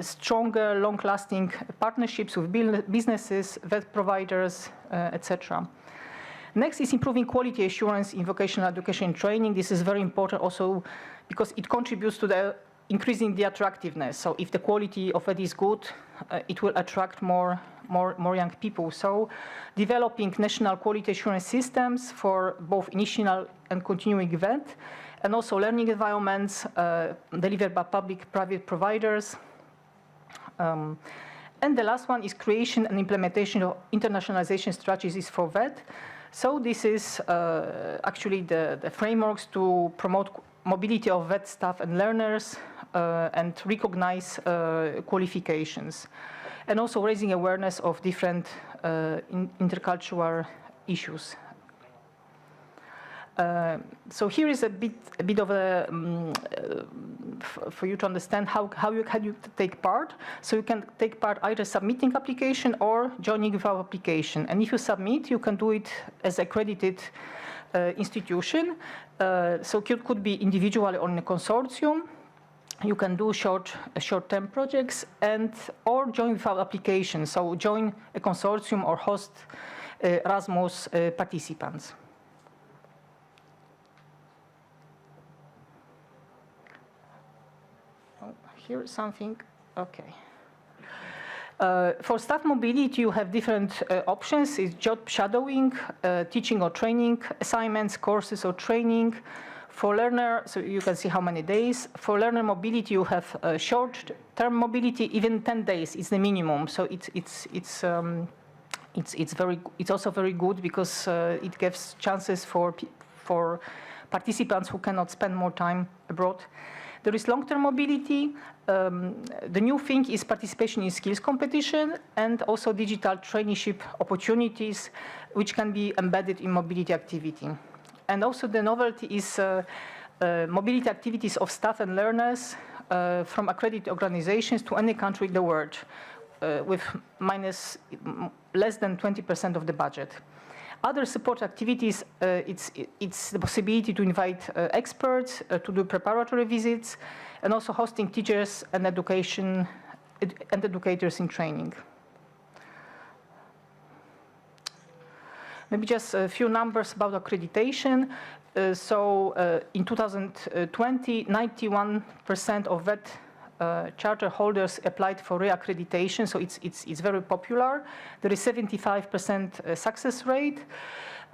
stronger, long-lasting partnerships with businesses, VET providers, etc. Next is improving quality assurance in vocational education and training. This is very important also because it contributes to increasing the attractiveness. So if the quality of it is good, it will attract more young people. So developing national quality assurance systems for both initial and continuing event, and also learning environments delivered by public-private providers. And the last one is creation and implementation of internationalization strategies for VET. So this is actually the frameworks to promote mobility of VET staff and learners and recognize qualifications. And also raising awareness of different intercultural issues. So here is a bit of a for you to understand how you take part. So you can take part either submitting application or joining with our application. And if you submit, you can do it as accredited institution. So it could be individually or in a consortium. You can do short-term projects or join with our application. So join a consortium or host Erasmus participants. Here something, okay. For staff mobility, you have different options. It's job shadowing, teaching or training, assignments, courses or training. For learner, so you can see how many days. For learner mobility, you have short-term mobility, even 10 days is the minimum. So it's also very good because it gives chances for participants who cannot spend more time abroad. There is long-term mobility. The new thing is participation in skills competition and also digital traineeship opportunities, which can be embedded in mobility activity. And also the novelty is mobility activities of staff and learners from accredited organizations to any country in the world with less than 20% of the budget. Other support activities, it's the possibility to invite experts to do preparatory visits, and also hosting teachers and educators in training. Maybe just a few numbers about accreditation. In 2020, 91% of VET charter holders applied for reaccreditation, so it's very popular. There is 75% success rate.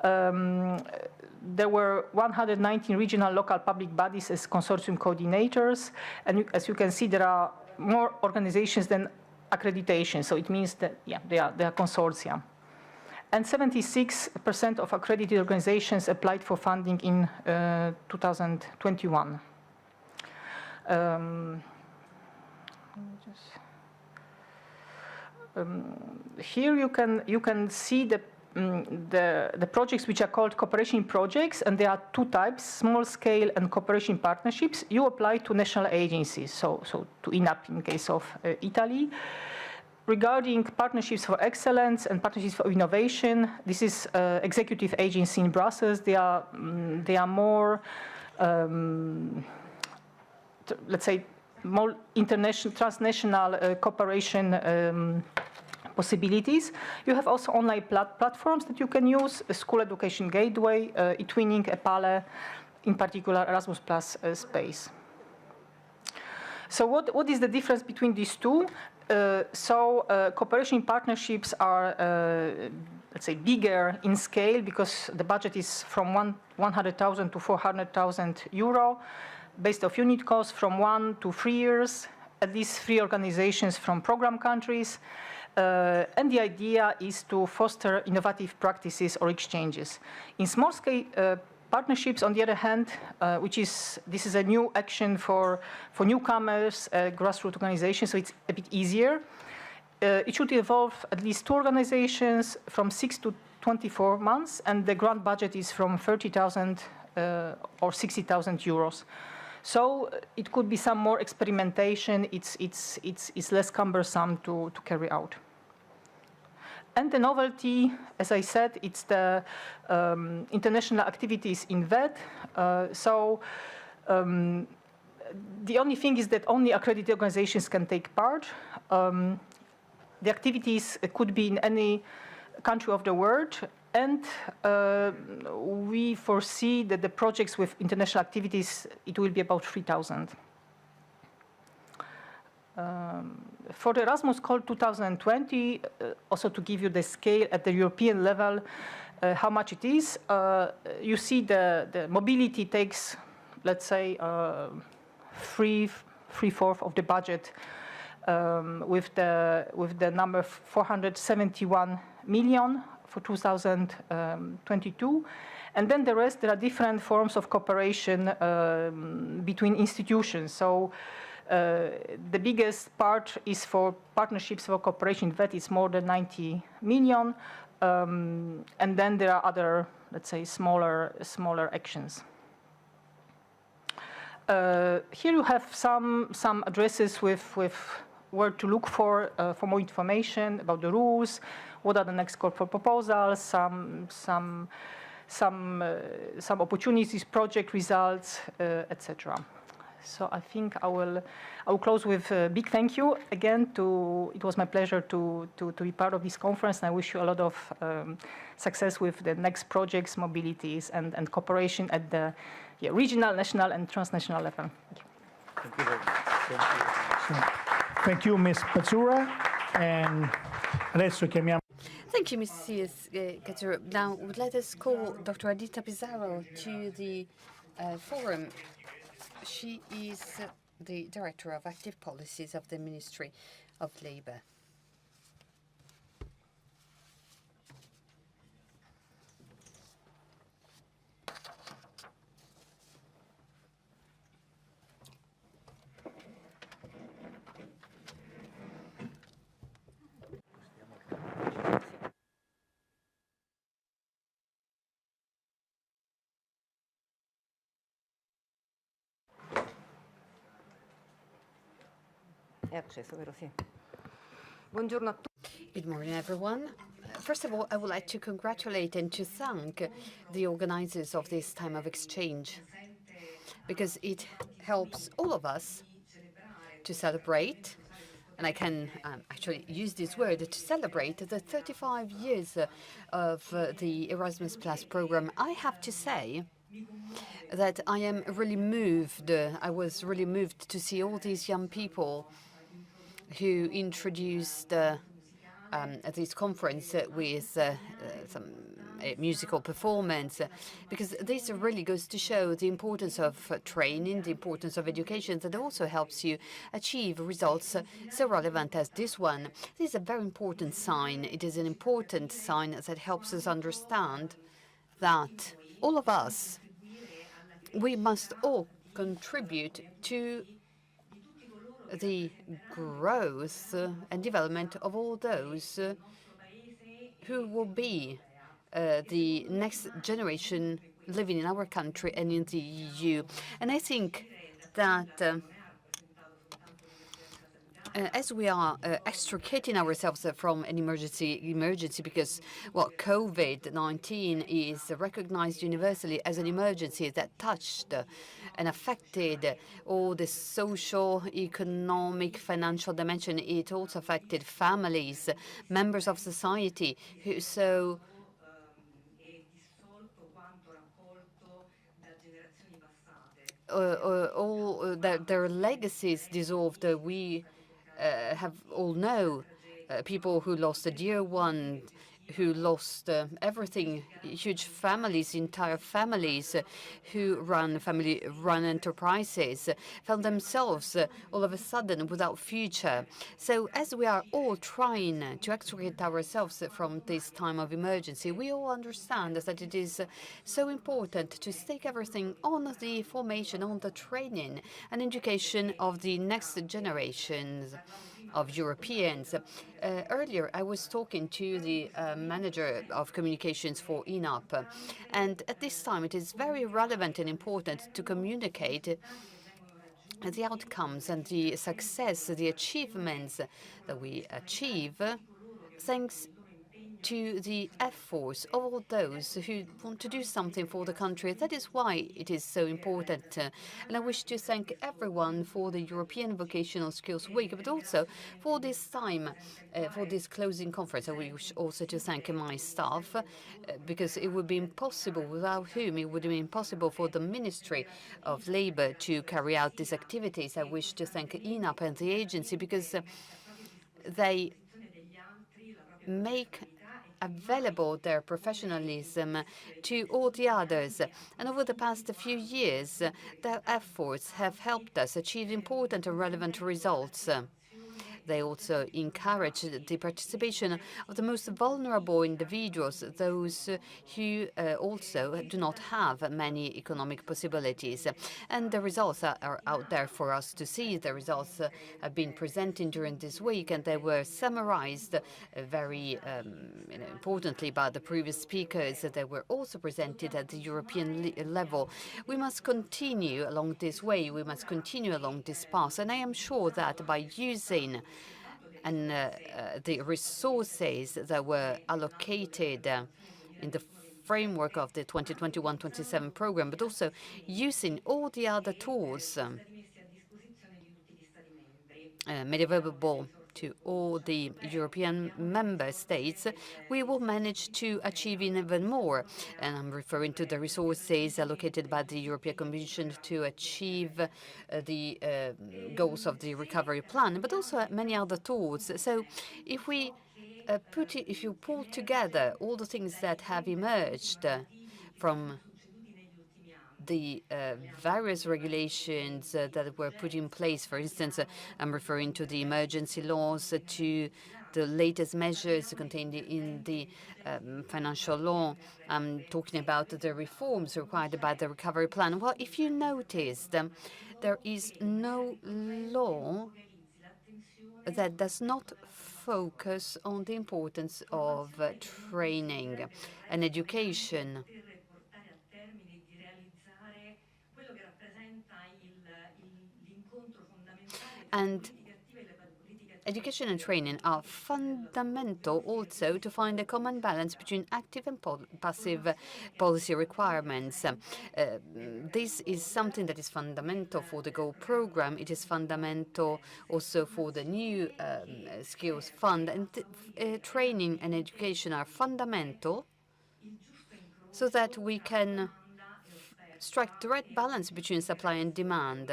There were 119 regional local public bodies as consortium coordinators, and as you can see, there are more organizations than accreditation, so it means that they are consortia. And 76% of accredited organizations applied for funding in 2021. Here you can see the projects which are called cooperation projects, and there are two types: small scale and cooperation partnerships. You apply to national agencies, so to INAP in case of Italy. Regarding partnerships for excellence and partnerships for innovation, this is executive agency in Brussels. They are more, let's say, more international, transnational cooperation possibilities. You have also online platforms that you can use: School Education Gateway, eTwinning, EPALE, in particular Erasmus Plus Space. So what is the difference between these two? Cooperation partnerships are, let's say, bigger in scale because the budget is from 100,000 to 400,000 euro, based off unit costs from 1 to 3 years, at least 3 organizations from program countries. And the idea is to foster innovative practices or exchanges. In small-scale partnerships, on the other hand, this is a new action for newcomers, grassroots organizations, so it's a bit easier. It should involve at least 2 organizations from 6 to 24 months, and the grant budget is from 30,000 or 60,000 euros. So it could be some more experimentation. It's less cumbersome to carry out. And the novelty, as I said, it's the international activities in VET. The only thing is that only accredited organizations can take part. The activities could be in any country of the world, and we foresee that the projects with international activities, it will be about 3,000. For the Erasmus Call 2020, also to give you the scale at the European level, how much it is, you see the mobility takes, let's say, three-fourths of the budget, with the number 471 million for 2022. And then the rest, there are different forms of cooperation between institutions. So the biggest part is for partnerships for cooperation. That is more than 90 million. And then there are other, let's say, smaller actions. Here you have some addresses with where to look for more information about the rules, what are the next call for proposals, some opportunities, project results, etc. So I think I will close with a big thank you again. It was my pleasure to be part of this conference, and I wish you a lot of success with the next projects, mobilities, and cooperation at the regional, national, and transnational level. Thank you. Thank you very much. Thank you, Ms. Basztura. And adesso chiamiamo. Thank you, Mrs. Basztura. Now, let us call Dr. Adita Pizarro to the forum. She is the Director of Active Policies of the Ministry of Labour. Good morning, everyone. First of all, I would like to congratulate and to thank the organizers of this time of exchange, because it helps all of us to celebrate, and I can actually use this word, to celebrate the 35 years of the Erasmus Plus program. I have to say that I am really moved. I was really moved to see all these young people who introduced this conference with some musical performance, because this really goes to show the importance of training, the importance of education, that also helps you achieve results so relevant as this one. This is a very important sign. It is an important sign that helps us understand that all of us, we must all contribute to the growth and development of all those who will be the next generation living in our country and in the EU. And I think that as we are extricating ourselves from an emergency, because COVID-19 is recognized universally as an emergency that touched and affected all the social, economic, financial dimension. It also affected families, members of society, who so all their legacies dissolved. We have all know people who lost a dear one, who lost everything, huge families, entire families, who run enterprises, found themselves all of a sudden without future. So as we are all trying to extricate ourselves from this time of emergency, we all understand that it is so important to stake everything on the formation, on the training and education of the next generations of Europeans. Earlier, I was talking to the manager of communications for ENAP, and at this time it is very relevant and important to communicate the outcomes and the success, the achievements that we achieve thanks to the efforts of all those who want to do something for the country. That is why it is so important. And I wish to thank everyone for the European Vocational Skills Week, but also for this time, for this closing conference. I wish also to thank my staff, because it would be impossible, without whom it would be impossible for the Ministry of Labour to carry out these activities. I wish to thank INAP and the agency, because they make available their professionalism to all the others. And over the past few years, their efforts have helped us achieve important and relevant results. They also encourage the participation of the most vulnerable individuals, those who also do not have many economic possibilities. And the results are out there for us to see. The results have been presented during this week, and they were summarized very importantly by the previous speakers. They were also presented at the European level. We must continue along this way. We must continue along this path. And I am sure that by using the resources that were allocated in the framework of the 2021-27 program, but also using all the other tools made available to all the European member states, we will manage to achieve even more. And I'm referring to the resources allocated by the European Commission to achieve the goals of the recovery plan, but also many other tools. So if we if you pull together all the things that have emerged from the various regulations that were put in place. For instance, I'm referring to the emergency laws, to the latest measures contained in the financial law. I'm talking about the reforms required by the recovery plan. Well, if you noticed, there is no law that does not focus on the importance of training and education. And education and training are fundamental also to find a common balance between active and passive policy requirements. This is something that is fundamental for the GO program. It is fundamental also for the new skills fund. And training and education are fundamental so that we can strike the right balance between supply and demand.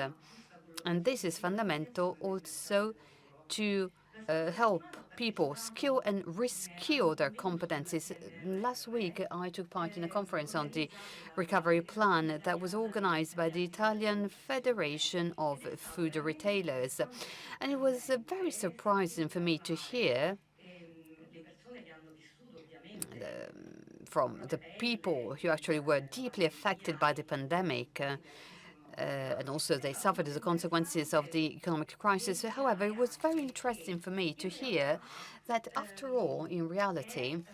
And this is fundamental also to help people skill and reskill their competencies. Last week, I took part in a conference on the recovery plan that was organized by the Italian Federation of Food Retailers. And it was very surprising for me to hear from the people who actually were deeply affected by the pandemic, and also they suffered the consequences of the economic crisis. However, it was very interesting for me to hear that, after all, in reality,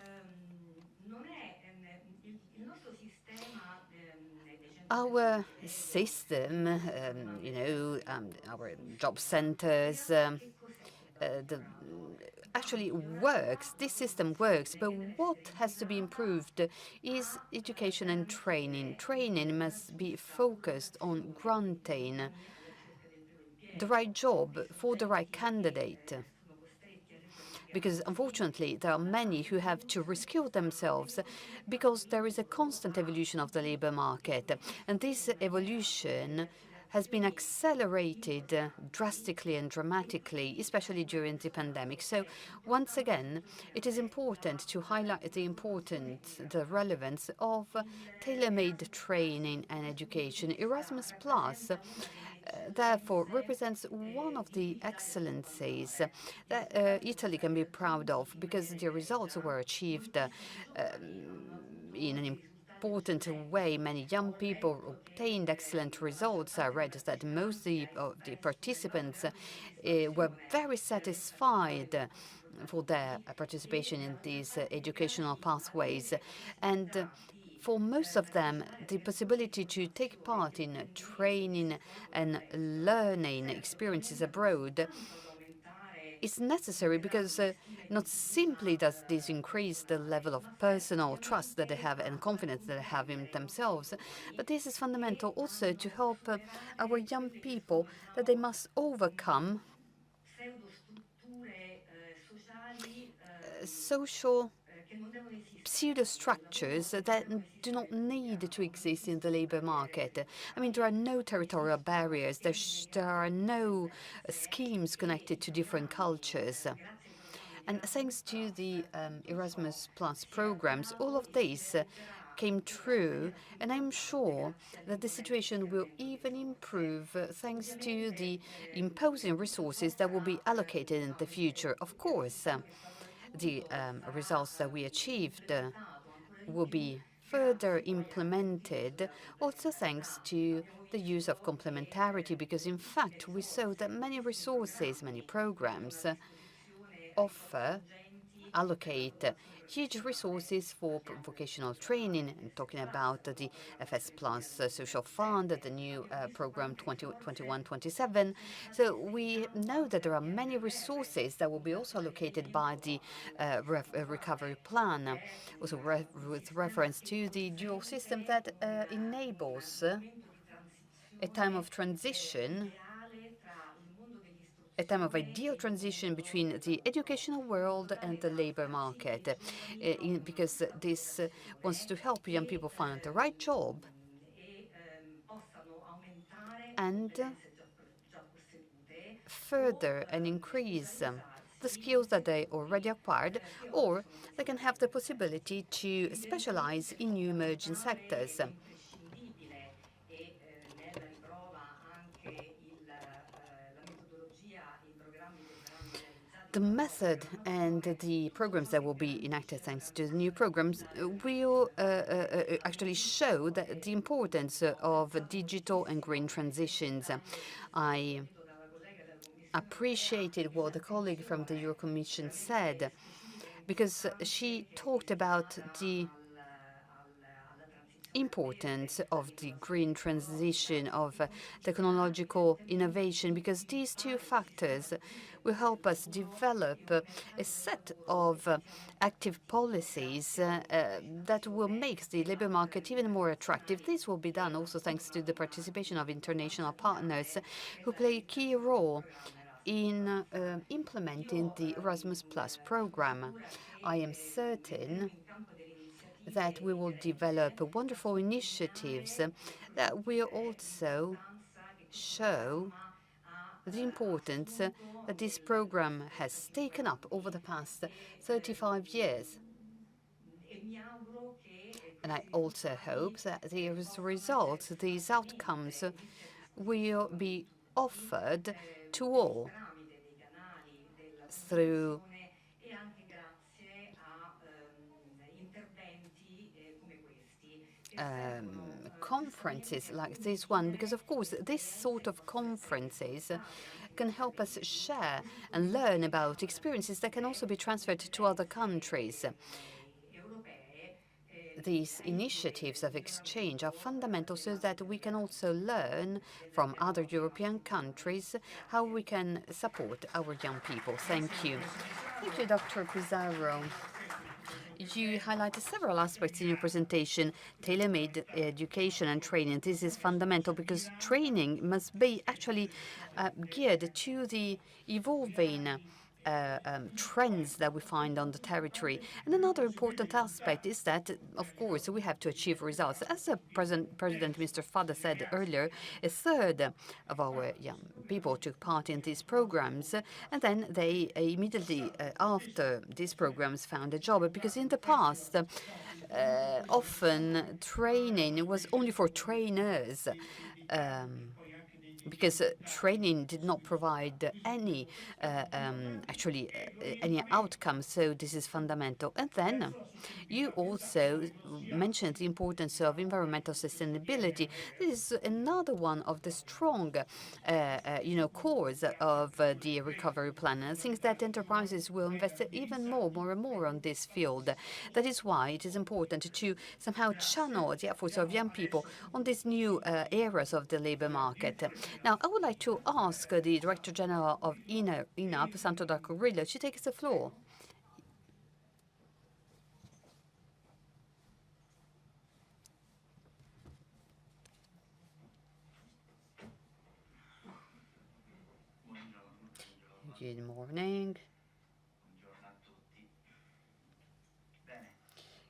our system, our job centers, actually works. This system works, but what has to be improved is education and training. Training must be focused on granting the right job for the right candidate. Because unfortunately, there are many who have to reskill themselves because there is a constant evolution of the labor market. And this evolution has been accelerated drastically and dramatically, especially during the pandemic. So once again, it is important to highlight the importance, the relevance of tailor-made training and education. Erasmus Plus, therefore, represents one of the excellencies that Italy can be proud of, because the results were achieved in an important way. Many young people obtained excellent results. I read that most of the participants were very satisfied for their participation in these educational pathways. And for most of them, the possibility to take part in training and learning experiences abroad it's necessary because not simply does this increase the level of personal trust that they have and confidence that they have in themselves, but this is fundamental also to help our young people that they must overcome social pseudo-structures that do not need to exist in the labor market. I mean, there are no territorial barriers, there are no schemes connected to different cultures. And thanks to the Erasmus Plus programs, all of these came true, and I'm sure that the situation will even improve thanks to the imposing resources that will be allocated in the future. Of course, the results that we achieved will be further implemented, also thanks to the use of complementarity, because in fact we saw that many resources, many programs allocate huge resources for vocational training. I'm talking about the FS Plus Social Fund, the new program 2021-27. So we know that there are many resources that will be also allocated by the recovery plan, also with reference to the dual system that enables a time of transition, a time of ideal transition between the educational world and the labor market, because this wants to help young people find the right job and further and increase the skills that they already acquired, or they can have the possibility to specialize in new emerging sectors. The method and the programs that will be enacted thanks to the new programs will actually show the importance of digital and green transitions. I appreciated what the colleague from the Euro Commission said, because she talked about the importance of the green transition, of technological innovation, because these two factors will help us develop a set of active policies that will make the labor market even more attractive. This will be done also thanks to the participation of international partners who play a key role in implementing the Erasmus Plus program. I am certain that we will develop wonderful initiatives that will also show the importance that this program has taken up over the past 35 years. And I also hope that these results, these outcomes, will be offered to all through conferences like this one, because of course this sort of conferences can help us share and learn about experiences that can also be transferred to other countries. These initiatives of exchange are fundamental so that we can also learn from other European countries how we can support our young people. Thank you. Thank you, Dr. Pizarro. You highlighted several aspects in your presentation: tailor-made education and training. This is fundamental because training must be actually geared to the evolving trends that we find on the territory. And another important aspect is that, of course, we have to achieve results. As the President Mr. Fada said earlier, a third of our young people took part in these programs, and then they immediately after these programs found a job, because in the past often training was only for trainers. Because training did not provide any any outcome, so this is fundamental. And then you also mentioned the importance of environmental sustainability. This is another one of the strong, cores of the recovery plan. And I think that enterprises will invest even more and more on this field. That is why it is important to somehow channel the efforts of young people on these new eras of the labor market. Now, I would like to ask the Director General of INAP, Santo da Carrillo, to take the floor. Good morning.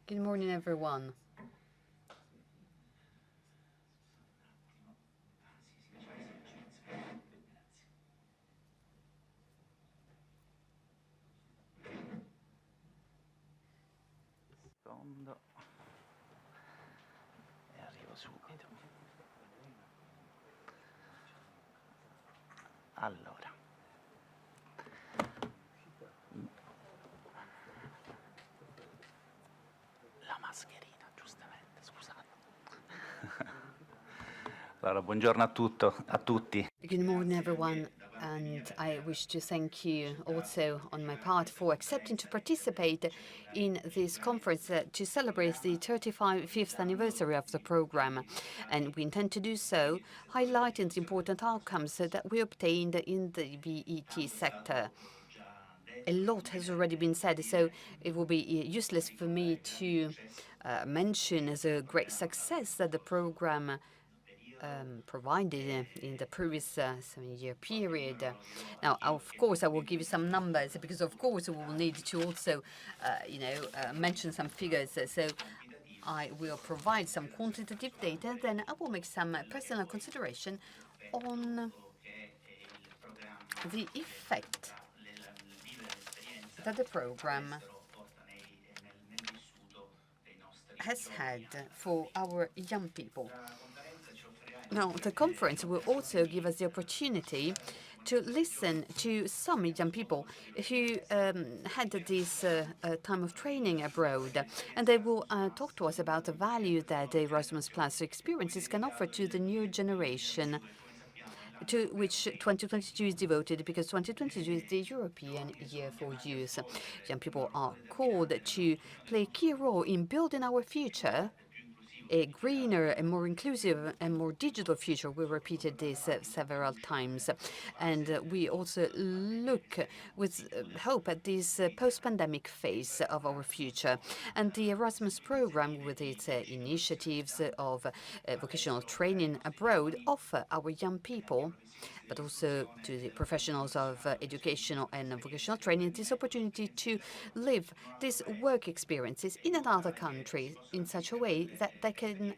Good morning, everyone. Secondo. E arrivo subito. Allora. La mascherina, giustamente, scusate. Allora, buongiorno a tutti. Good morning, everyone. And I wish to thank you also on my part for accepting to participate in this conference to celebrate the 35th anniversary of the program. And we intend to do so, highlighting the important outcomes that we obtained in the VET sector. A lot has already been said, so it will be useless for me to mention as a great success that the program provided in the previous 7-year period. Now, of course, I will give you some numbers because, of course, we will need to also, mention some figures. So I will provide some quantitative data, then I will make some personal consideration on the effect that the program has had for our young people. Now, the conference will also give us the opportunity to listen to some young people who had this time of training abroad, and they will talk to us about the value that the Erasmus Plus experiences can offer to the new generation, to which 2022 is devoted, because 2022 is the European Year for Youth. Young people are called to play a key role in building our future, a greener and more inclusive and more digital future. We repeated this several times. And we also look with hope at this post-pandemic phase of our future. And the Erasmus program, with its initiatives of vocational training abroad, offer our young people, but also to the professionals of educational and vocational training, this opportunity to live these work experiences in another country in such a way that they can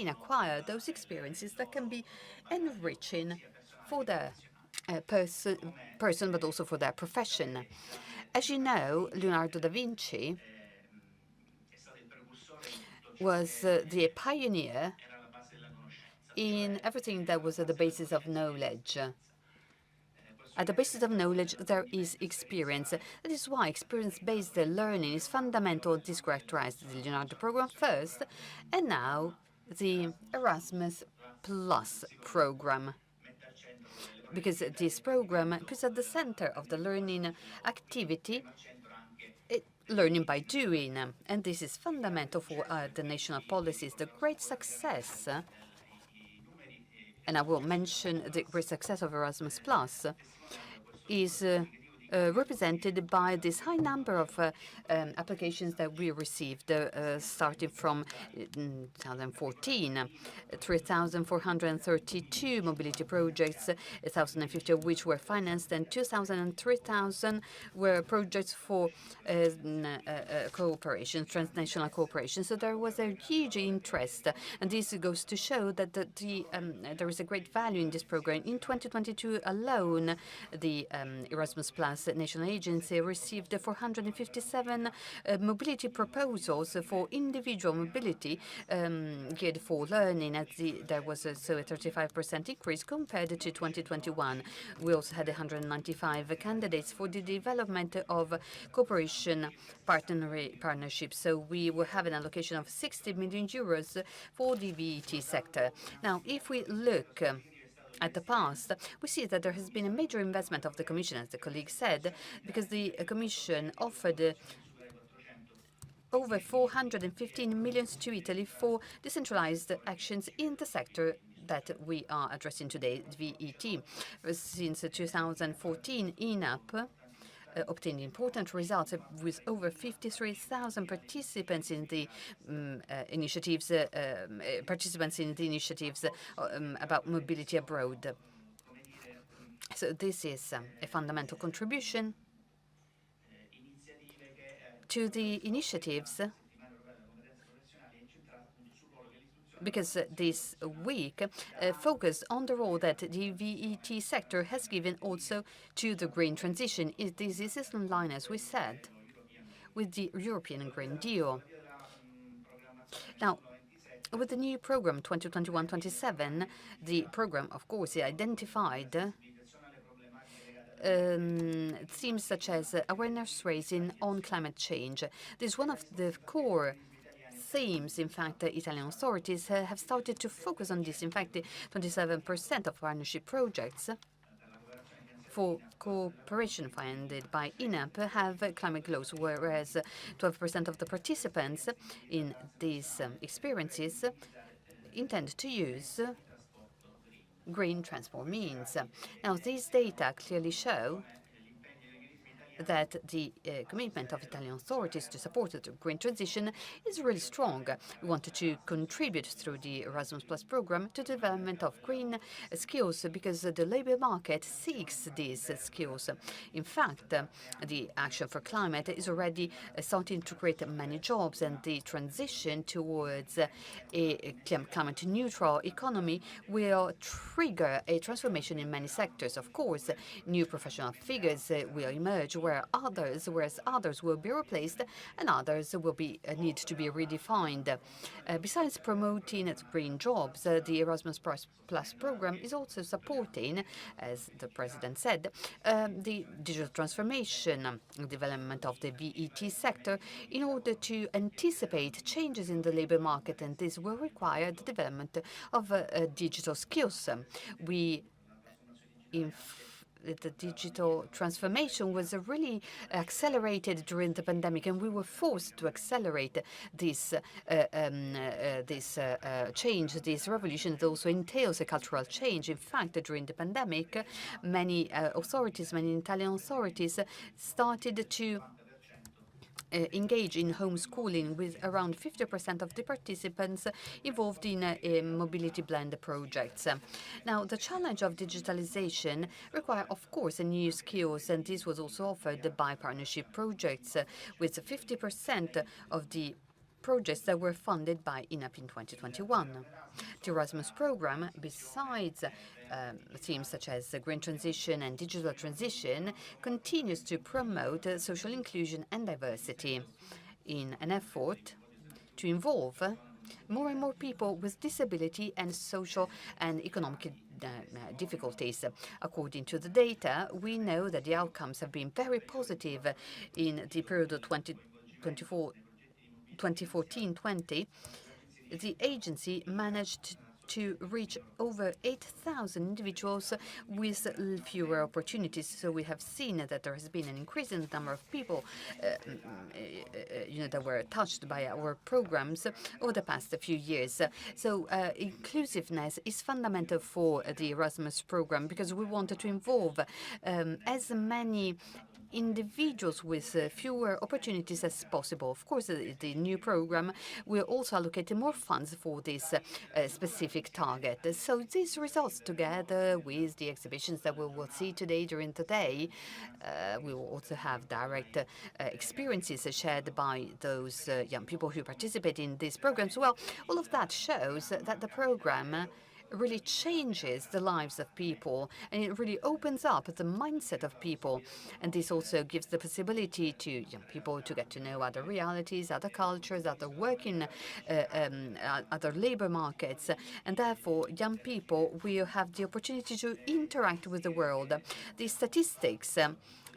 acquire those experiences that can be enriching for their person, but also for their profession. As you know, Leonardo da Vinci was the pioneer in everything that was at the basis of knowledge. At the basis of knowledge, there is experience. That is why experience-based learning is fundamental. This characterized the Leonardo program first, and now the Erasmus Plus program, because this program puts at the center of the learning activity learning by doing, and this is fundamental for the national policies. The great success, and I will mention the great success of Erasmus Plus, is represented by this high number of applications that we received starting from 2014, 3,432 mobility projects, 1,050 of which were financed, and 2,000 and 3,000 were projects for cooperation, transnational cooperation. So there was a huge interest, and this goes to show that there is a great value in this program. In 2022 alone, the Erasmus Plus National Agency received 457 mobility proposals for individual mobility geared for learning. There was also a 35% increase compared to 2021. We also had 195 candidates for the development of cooperation partnerships. So we will have an allocation of 60 million euros for the VET sector. Now, if we look at the past, we see that there has been a major investment of the Commission, as the colleague said, because the Commission offered over 415 million to Italy for decentralized actions in the sector that we are addressing today, VET. Since 2014, INAP obtained important results with over 53,000 participants in the initiatives about mobility abroad. So this is a fundamental contribution to the initiatives, because this week focused on the role that the VET sector has given also to the green transition. This is in line, as we said, with the European Green Deal. Now, with the new program 2021-27, the program, of course, identified themes such as awareness raising on climate change. This is one of the core themes. In fact, the Italian authorities have started to focus on this. In fact, 27% of partnership projects for cooperation funded by INAP have climate goals, whereas 12% of the participants in these experiences intend to use green transport means. Now, these data clearly show that the commitment of Italian authorities to support the green transition is really strong. We wanted to contribute through the Erasmus Plus program to the development of green skills, because the labor market seeks these skills. In fact, the Action for Climate is already starting to create many jobs, and the transition towards a climate-neutral economy will trigger a transformation in many sectors. Of course, new professional figures will emerge, whereas others will be replaced and others will need to be redefined. Besides promoting green jobs, the Erasmus Plus program is also supporting, as the President said, the digital transformation, development of the VET sector in order to anticipate changes in the labor market, and this will require the development of digital skills. The digital transformation was really accelerated during the pandemic, and we were forced to accelerate this change, this revolution that also entails a cultural change. In fact, during the pandemic, many Italian authorities started to engage in homeschooling, with around 50% of the participants involved in mobility blend projects. Now, the challenge of digitalization requires, of course, new skills, and this was also offered by partnership projects, with 50% of the projects that were funded by INAP in 2021. The Erasmus program, besides themes such as green transition and digital transition, continues to promote social inclusion and diversity in an effort to involve more and more people with disability and social and economic difficulties. According to the data, we know that the outcomes have been very positive in the period of 2014-20. The agency managed to reach over 8,000 individuals with fewer opportunities. So we have seen that there has been an increase in the number of people that were touched by our programs over the past few years. So inclusiveness is fundamental for the Erasmus program, because we wanted to involve as many individuals with fewer opportunities as possible. Of course, the new program will also allocate more funds for this specific target. So these results, together with the exhibitions that we will see today during the day, we will also have direct experiences shared by those young people who participate in these programs. Well, all of that shows that the program really changes the lives of people, and it really opens up the mindset of people. And this also gives the possibility to young people to get to know other realities, other cultures, other working, other labor markets. And therefore, young people will have the opportunity to interact with the world. The statistics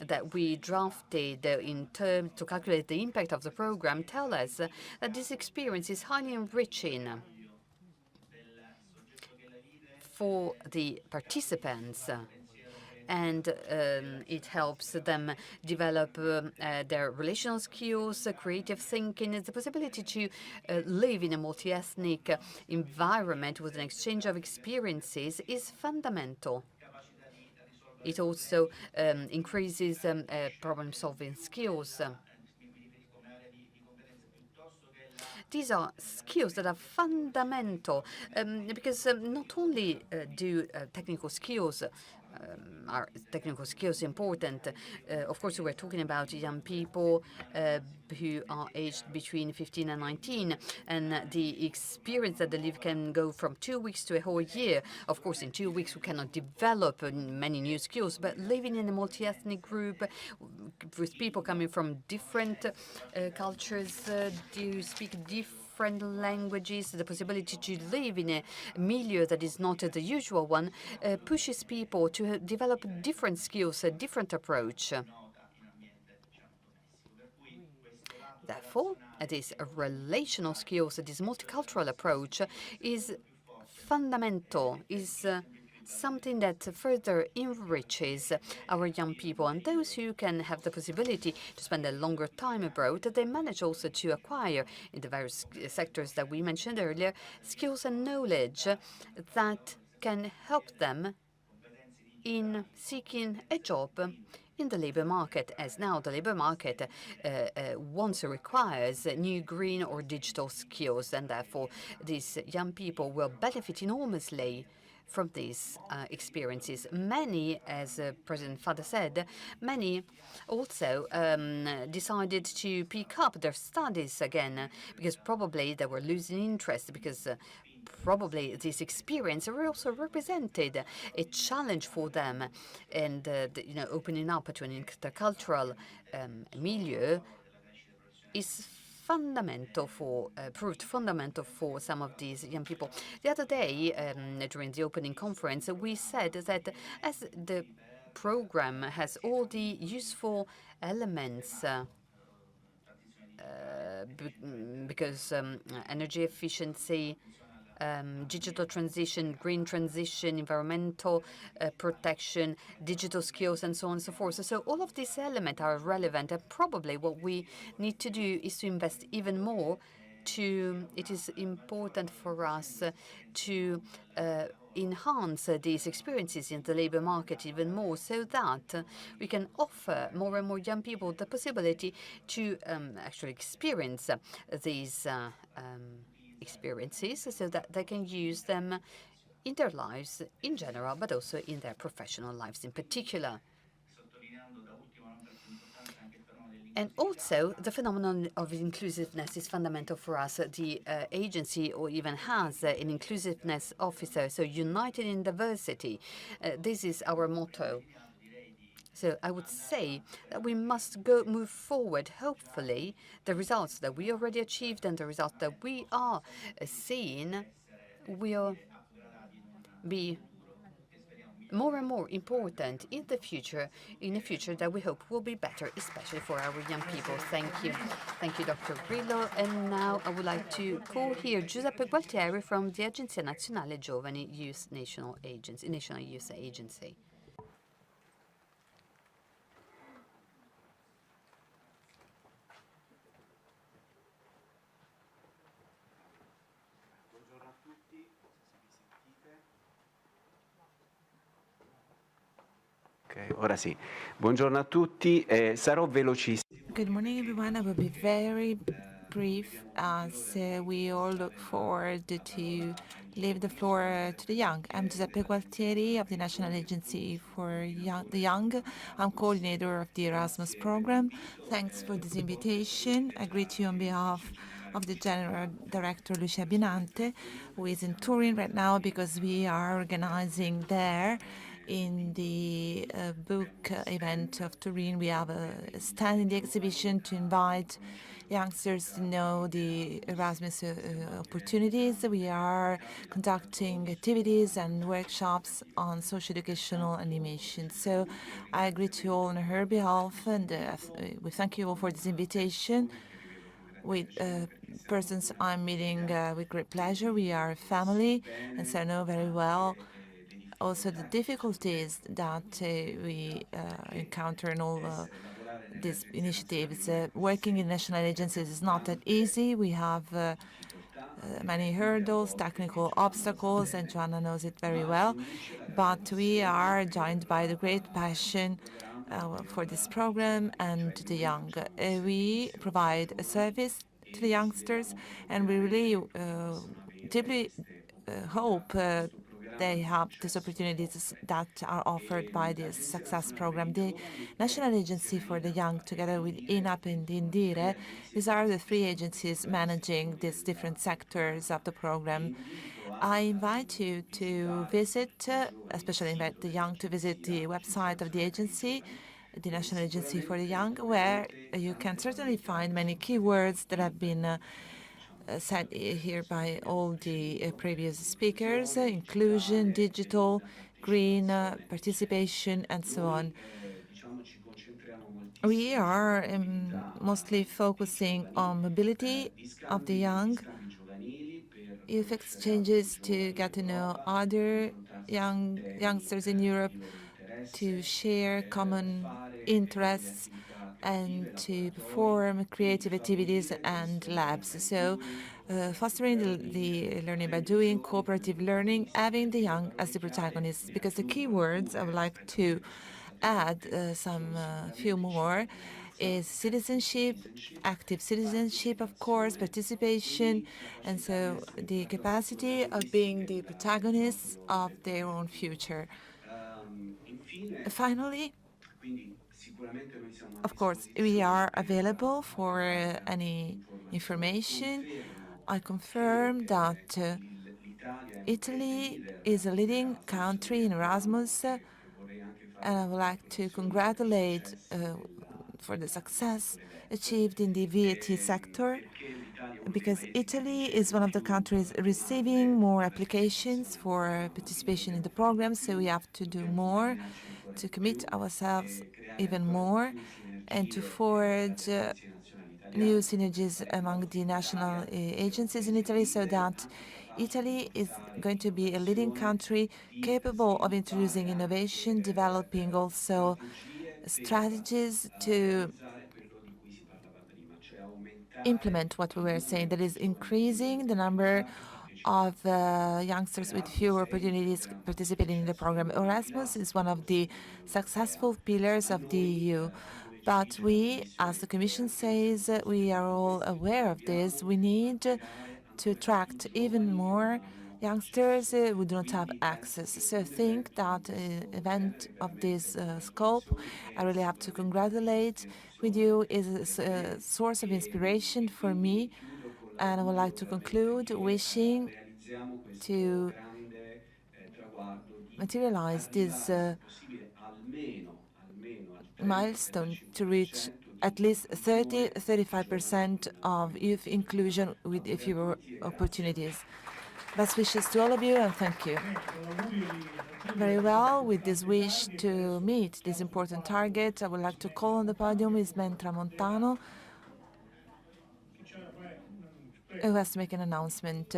that we drafted in terms to calculate the impact of the program tell us that this experience is highly enriching for the participants. and it helps them develop their relational skills, creative thinking. It's the possibility to live in a multi-ethnic environment with an exchange of experiences is fundamental. It also increases problem-solving skills. These are skills that are fundamental because not only do technical skills are technical skills important. Of course, we're talking about young people who are aged between 15 and 19, and the experience that they live can go from 2 weeks to a whole year. Of course, in 2 weeks, we cannot develop many new skills, but living in a multi-ethnic group with people coming from different cultures, do speak different languages, the possibility to live in a milieu that is not the usual one, pushes people to develop different skills, a different approach. Therefore, this relational skills, this multicultural approach is fundamental, is something that further enriches our young people. And those who can have the possibility to spend a longer time abroad, they manage also to acquire, in the various sectors that we mentioned earlier, skills and knowledge that can help them in seeking a job in the labor market, as now the labor market once requires new green or digital skills, and therefore these young people will benefit enormously from these experiences. Many, as President Fada said, many also decided to pick up their studies again because probably they were losing interest, because probably this experience also represented a challenge for them, and opening up to an intercultural milieu is fundamental for proved fundamental for some of these young people. The other day, during the opening conference, we said that as the program has all the useful elements, because energy efficiency, digital transition, green transition, environmental protection, digital skills, and so on and so forth. So all of these elements are relevant, and probably what we need to do is to invest even more. It is important for us to enhance these experiences in the labor market even more, so that we can offer more and more young people the possibility to actually experience these experiences, so that they can use them in their lives in general, but also in their professional lives in particular. And also, the phenomenon of inclusiveness is fundamental for us. The agency or even has an inclusiveness officer, so united in diversity. This is our motto. So I would say that we must move forward. Hopefully, the results that we already achieved and the results that we are seeing will be more and more important in the future, in a future that we hope will be better, especially for our young people. Thank you. Thank you, Dr. Grillo. And now I would like to call here Giuseppe Gualtieri from the Agenzia Nazionale Giovani Youth National Youth Agency. Ora sì. Buongiorno a tutti, sarò velocissimo. Good morning, everyone. I will be very brief as we all look forward to leave the floor to the young. I'm Giuseppe Gualtieri of the National Agency for the Young. I'm coordinator of the Erasmus program. Thanks for this invitation. I greet you on behalf of the General Director Lucia Binante, who is in Turin right now because we are organizing there in the book event of Turin. We have a stand in the exhibition to invite youngsters to know the Erasmus opportunities. We are conducting activities and workshops on social educational animation. So I greet you all on her behalf, and we thank you all for this invitation. With persons I'm meeting with great pleasure. We are a family, and so I know very well also the difficulties that we encounter in all these initiatives. Working in national agencies is not that easy. We have many hurdles, technical obstacles, and Joanna knows it very well. But we are joined by the great passion for this program and the young. We provide a service to the youngsters, and we really deeply hope they have these opportunities that are offered by this success program. The National Agency for the Young, together with INAP and Indire, these are the three agencies managing these different sectors of the program. I invite you to visit, especially invite the young to visit the website of the agency, the National Agency for the Young, where you can certainly find many keywords that have been said here by all the previous speakers: inclusion, digital, green, participation, and so on. We are mostly focusing on mobility of the young, youth exchanges to get to know other youngsters in Europe, to share common interests, and to perform creative activities and labs. So fostering the learning by doing, cooperative learning, having the young as the protagonists. Because the key words I would like to add some few more is citizenship, active citizenship, of course, participation, and so the capacity of being the protagonists of their own future. Finally, of course, we are available for any information. I confirm that Italy is a leading country in Erasmus, and I would like to congratulate for the success achieved in the VAT sector, because Italy is one of the countries receiving more applications for participation in the program, so we have to do more to commit ourselves even more and to forge new synergies among the national agencies in Italy, so that Italy is going to be a leading country capable of introducing innovation, developing also strategies to implement what we were saying, that is increasing the number of youngsters with fewer opportunities participating in the program. Erasmus is one of the successful pillars of the EU. But we, as the Commission says, we are all aware of this. We need to attract even more youngsters who do not have access. So I think that an event of this scope, I really have to congratulate with you, is a source of inspiration for me. And I would like to conclude wishing to materialize this milestone to reach at least 30-35% of youth inclusion with fewer opportunities. Best wishes to all of you, and thank you. Very well, with this wish to meet this important target, I would like to call on the podium Ismen Tramontano, who has to make an announcement.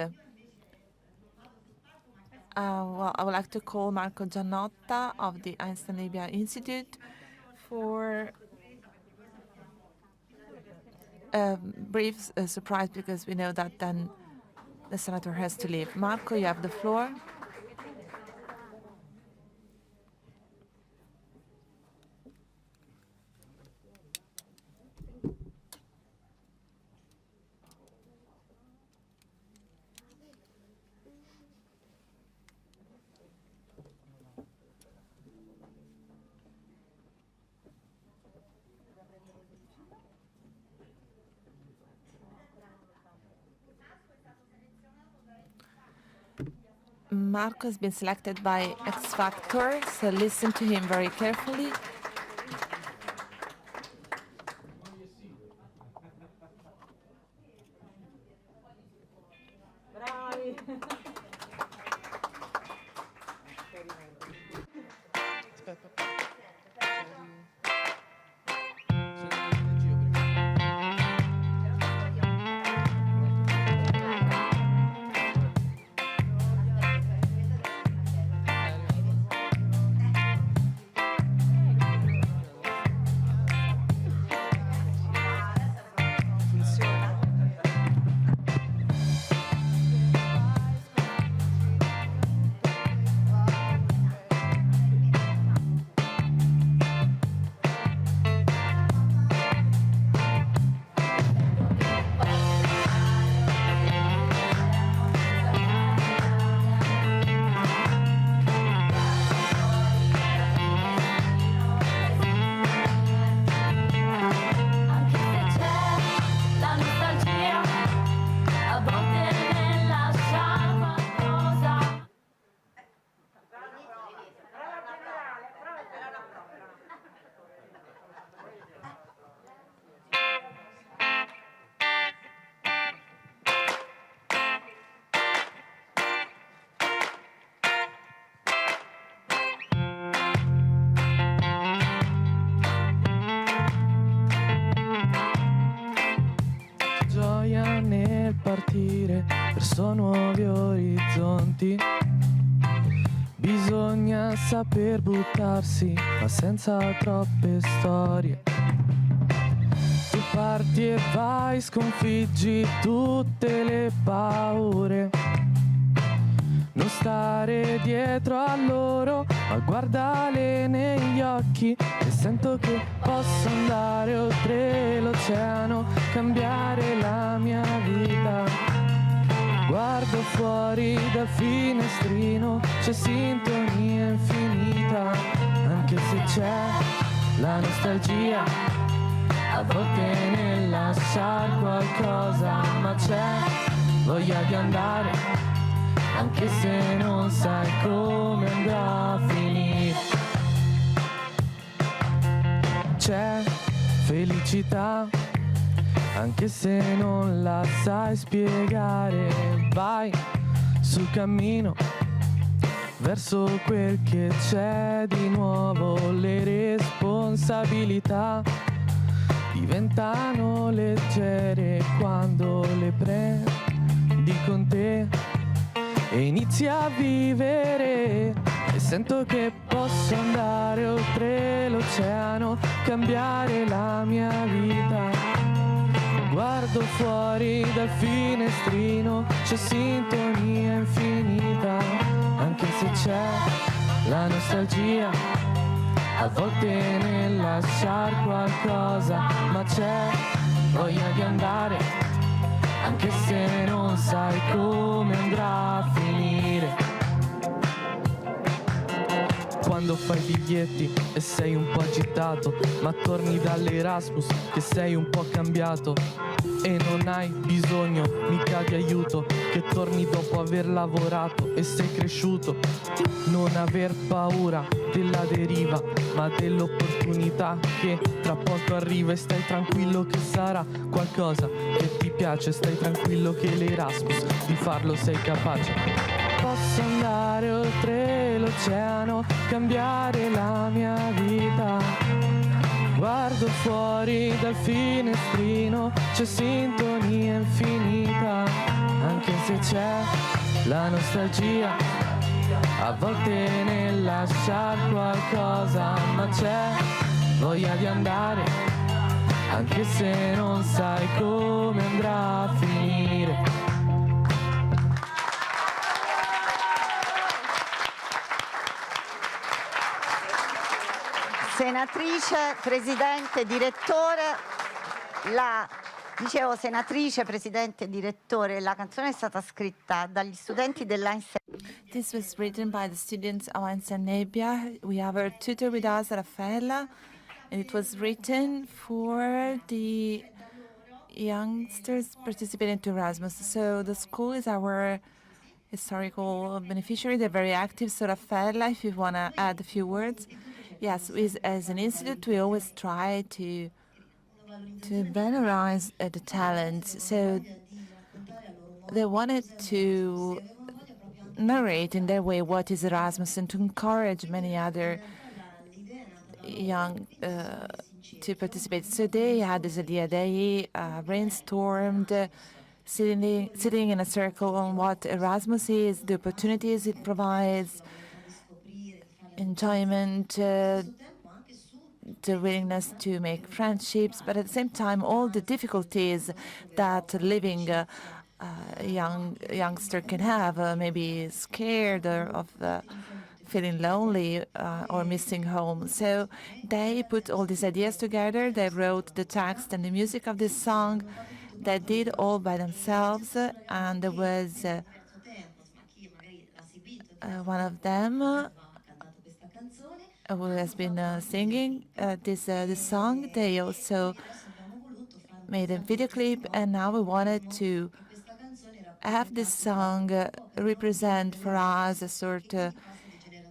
Well, I would like to call Marco Giannotta of the Einstein Nebbia Institute for a brief surprise, because we know that then the senator has to leave. Marco, you have the floor. Marco has been selected by X Factor, so listen to him very carefully. verso nuovi orizzonti. Bisogna saper buttarsi, ma senza troppe storie. Tu parti e vai, sconfiggi tutte le paure. Non stare dietro a loro, ma guardale negli occhi e sento che posso andare oltre l'oceano, cambiare la mia vita. Guardo fuori dal finestrino, c'è sintonia infinita, anche se c'è la nostalgia, a volte nel lasciar qualcosa, ma c'è voglia di andare, anche se non sai come andrà a finire. C'è felicità, anche se non la sai spiegare, vai sul cammino verso quel che c'è di nuovo. Le responsabilità diventano leggere quando le prendi con te e inizi a vivere. E sento che posso andare oltre l'oceano, cambiare la mia vita. Guardo fuori dal finestrino, c'è sintonia infinita, anche se c'è la nostalgia, a volte nel lasciar qualcosa, ma c'è voglia di andare, anche se non sai come andrà a finire. Quando fai i biglietti e sei un po' agitato, ma torni dall'Erasmus che sei un po' cambiato e non hai bisogno mica di aiuto, che torni dopo aver lavorato e sei cresciuto. Non aver paura della deriva, ma dell'opportunità che tra poco arriva, e stai tranquillo che sarà qualcosa che ti piace, stai tranquillo che l'Erasmus di farlo sei capace. Posso andare oltre l'oceano, cambiare la mia vita. Guardo fuori dal finestrino, c'è sintonia infinita, anche se c'è la nostalgia, a volte nel lasciar qualcosa, ma c'è voglia di andare, anche se non sai come andrà a finire. Senatrice, Presidente, Direttore, senatrice, Presidente, Direttore, la canzone è stata scritta dagli studenti dell'Einstein. This was written by the students of Einstein Nebbia. We have our tutor with us, Raffaella, and it was written for the youngsters participating to Erasmus. So the school is our historical beneficiary. They're very active. So Raffaella, if you want to add a few words. Yes, as an institute, we always try to valorize the talents. So they wanted to narrate in their way what is Erasmus and to encourage many other young to participate. So they had this idea. They brainstormed, sitting in a circle on what Erasmus is, the opportunities it provides, enjoyment, the willingness to make friendships, but at the same time, all the difficulties that living youngster can have, maybe scared of feeling lonely or missing home. So they put all these ideas together. They wrote the text and the music of this song. They did all by themselves, and there was one of them who has been singing this song. They also made a video clip, and now we wanted to have this song represent for us a sort of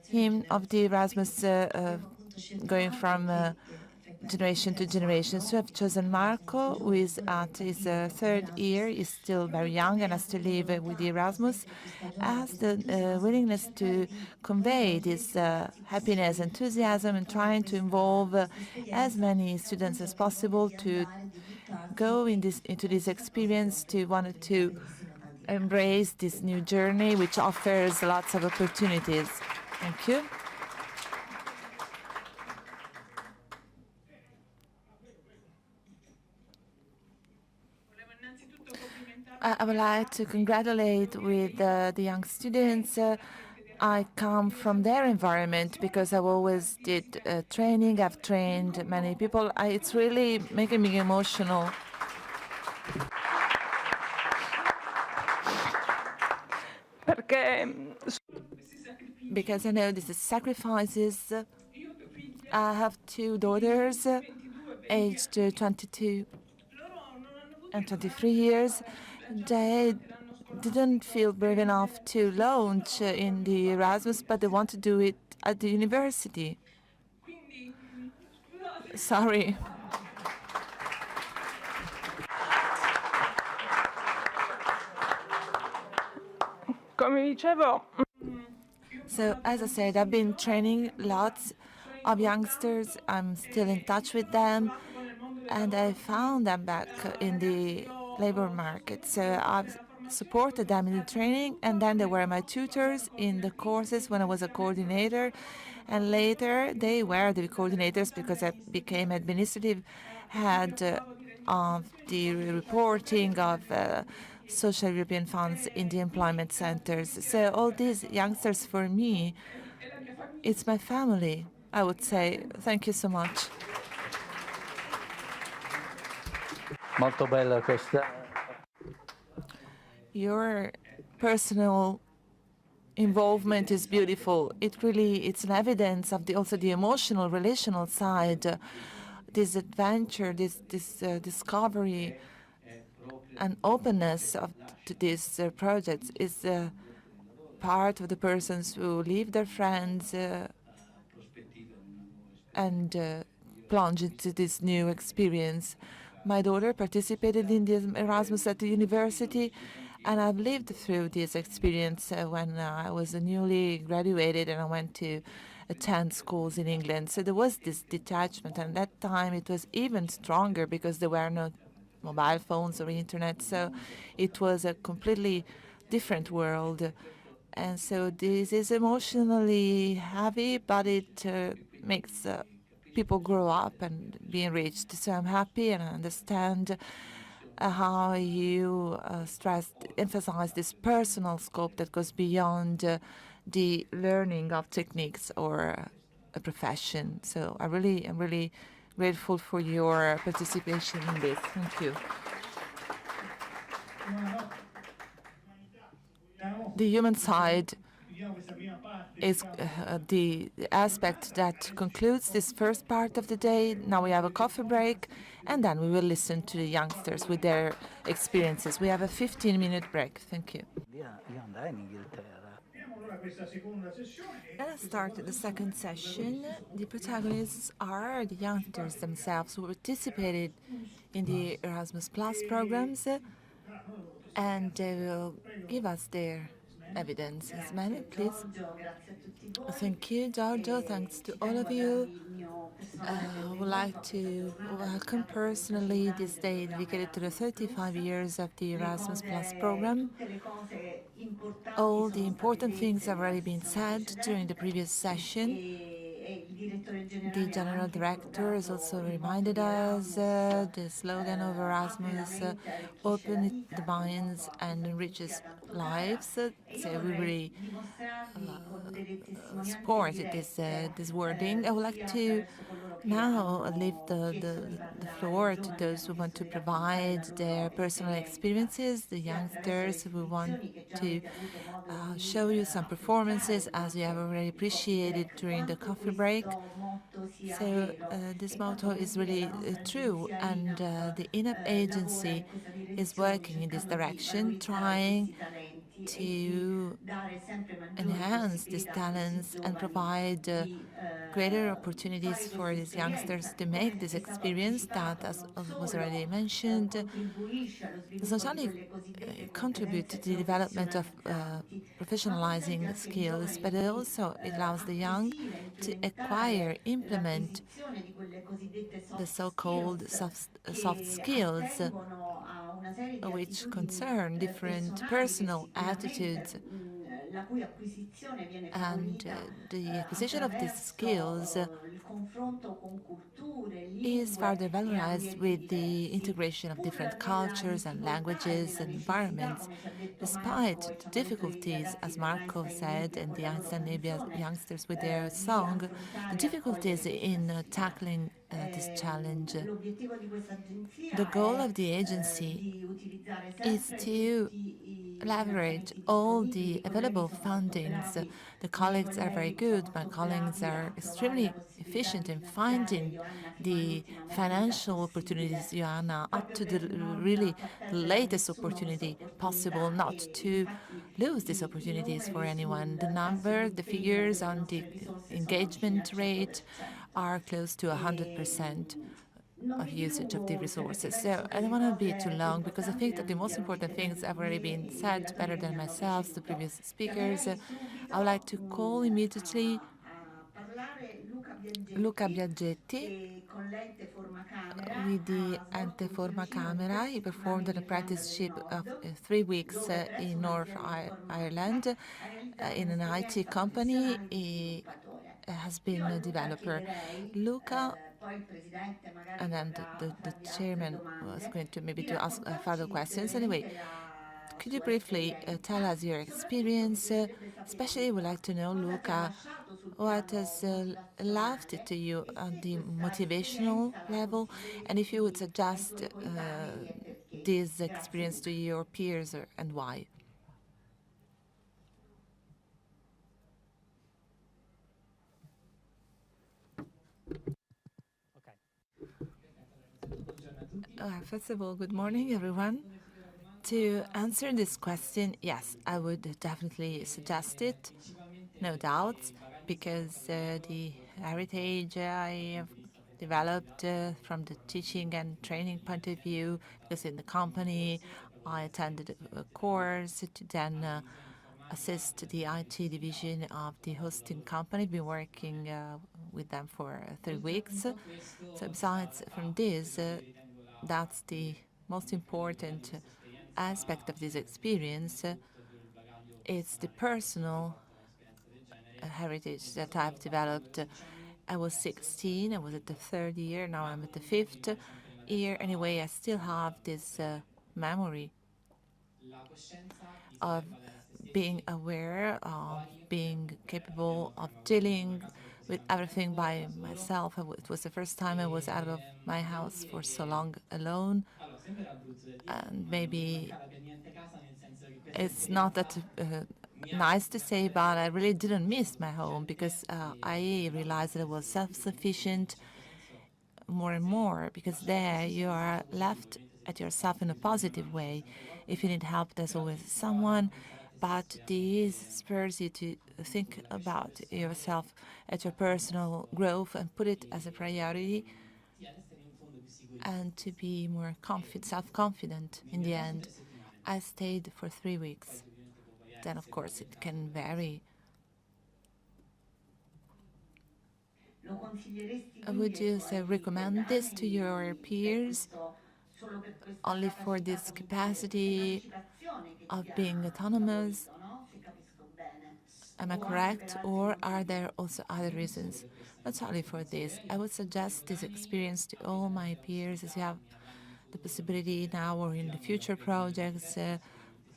hymn of the Erasmus going from generation to generation. So I've chosen Marco, who is at his third year, is still very young and has to live with the Erasmus, has the willingness to convey this happiness, enthusiasm, and trying to involve as many students as possible to go into this experience, to wanted to embrace this new journey, which offers lots of opportunities. Thank you. I would like to congratulate with the young students. I come from their environment because I've always did training. I've trained many people. It's really making me emotional. Because I know this is sacrifices. I have two daughters, aged 22 and 23 years. They didn't feel brave enough to launch in the Erasmus, but they want to do it at the university. Sorry. So, as I said, I've been training lots of youngsters. I'm still in touch with them, and I found them back in the labor market. So I've supported them in the training, and then they were my tutors in the courses when I was a coordinator, and later they were the coordinators because I became administrative head of the reporting of social European funds in the employment centers. So all these youngsters, for me, it's my family, I would say. Thank you so much. Molto bella questa. Your personal involvement is beautiful. It's an evidence of also the emotional, relational side. This adventure, this discovery and openness to these projects is part of the persons who leave their friends and plunge into this new experience. My daughter participated in the Erasmus at the university, and I've lived through this experience when I was newly graduated and I went to attend schools in England. So there was this detachment, and at that time it was even stronger because there were no mobile phones or internet, so it was a completely different world. And so this is emotionally heavy, but it makes people grow up and be enriched. So I'm happy, and I understand how you emphasize this personal scope that goes beyond the learning of techniques or a profession. So I'm really grateful for your participation in this. Thank you. The human side is the aspect that concludes this first part of the day. Now we have a coffee break, and then we will listen to the youngsters with their experiences. We have a 15-minute break. Thank you. Let us start the second session. The protagonists are the youngsters themselves who participated in the Erasmus Plus programs, and they will give us their evidence. Ismaele, please. Thank you, Giorgio. Thanks to all of you. I would like to welcome personally this day dedicated to the 35 years of the Erasmus Plus program. All the important things have already been said during the previous session. The General Director has also reminded us the slogan of Erasmus, open the minds and enriches lives. So we really support this wording. I would like to now leave the floor to those who want to provide their personal experiences, the youngsters who want to show you some performances as you have already appreciated during the coffee break. So this motto is really true, and the INAP agency is working in this direction, trying to enhance these talents and provide greater opportunities for these youngsters to make this experience that, as was already mentioned, does not only contribute to the development of professionalizing skills, but it also allows the young to acquire, implement the so-called soft skills which concern different personal attitudes. And the acquisition of these skills is further valorized with the integration of different cultures and languages and environments. Despite the difficulties, as Marco said, and the Einstein Nebbia youngsters with their song, the difficulties in tackling this challenge. The goal of the agency is to leverage all the available fundings. The colleagues are very good. My colleagues are extremely efficient in finding the financial opportunities, Joanna, up to the really latest opportunity possible, not to lose these opportunities for anyone. The figures on the engagement rate are close to 100% of usage of the resources. So I don't want to be too long because I think that the most important things have already been said better than myself, the previous speakers. I would like to call immediately Luca Biaggetti with the Ante Forma Camera. He performed an apprenticeship of 3 weeks in North Ireland in an IT company. He has been a developer. Luca, and then the chairman was going to maybe to ask further questions. Anyway, could you briefly tell us your experience? Especially, we'd like to know, Luca, what has left it to you on the motivational level, and if you would suggest this experience to your peers and why. First of all, good morning, everyone. To answer this question, yes, I would definitely suggest it, no doubt, because the heritage I have developed from the teaching and training point of view, because in the company I attended a course to then assist the IT division of the hosting company, been working with them for 3 weeks. So besides from this, that's the most important aspect of this experience. It's the personal heritage that I've developed. I was 16, I was at the 3rd year, now I'm at the 5th year. Anyway, I still have this memory of being aware, of being capable of dealing with everything by myself. It was the first time I was out of my house for so long alone. And maybe it's not that nice to say, but I really didn't miss my home because I realized that I was self-sufficient more and more, because there you are left at yourself in a positive way. If you need help, there's always someone, but this spurs you to think about yourself at your personal growth and put it as a priority, and to be more self-confident in the end. I stayed for 3 weeks. Then, of course, it can vary. Would you recommend this to your peers only for this capacity of being autonomous? Am I correct? Or are there also other reasons? Not only for this. I would suggest this experience to all my peers as you have the possibility now or in the future projects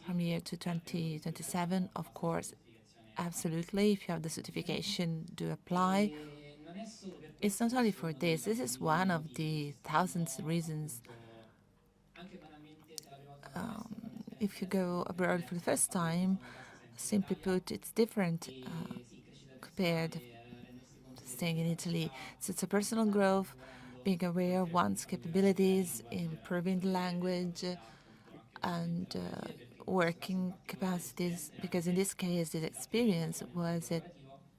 from year to 2027, of course. Absolutely, if you have the certification, do apply. It's not only for this. This is one of the thousands of reasons. If you go abroad for the first time, simply put, it's different compared to staying in Italy. So it's a personal growth, being aware of one's capabilities, improving the language, and working capacities, because in this case, this experience was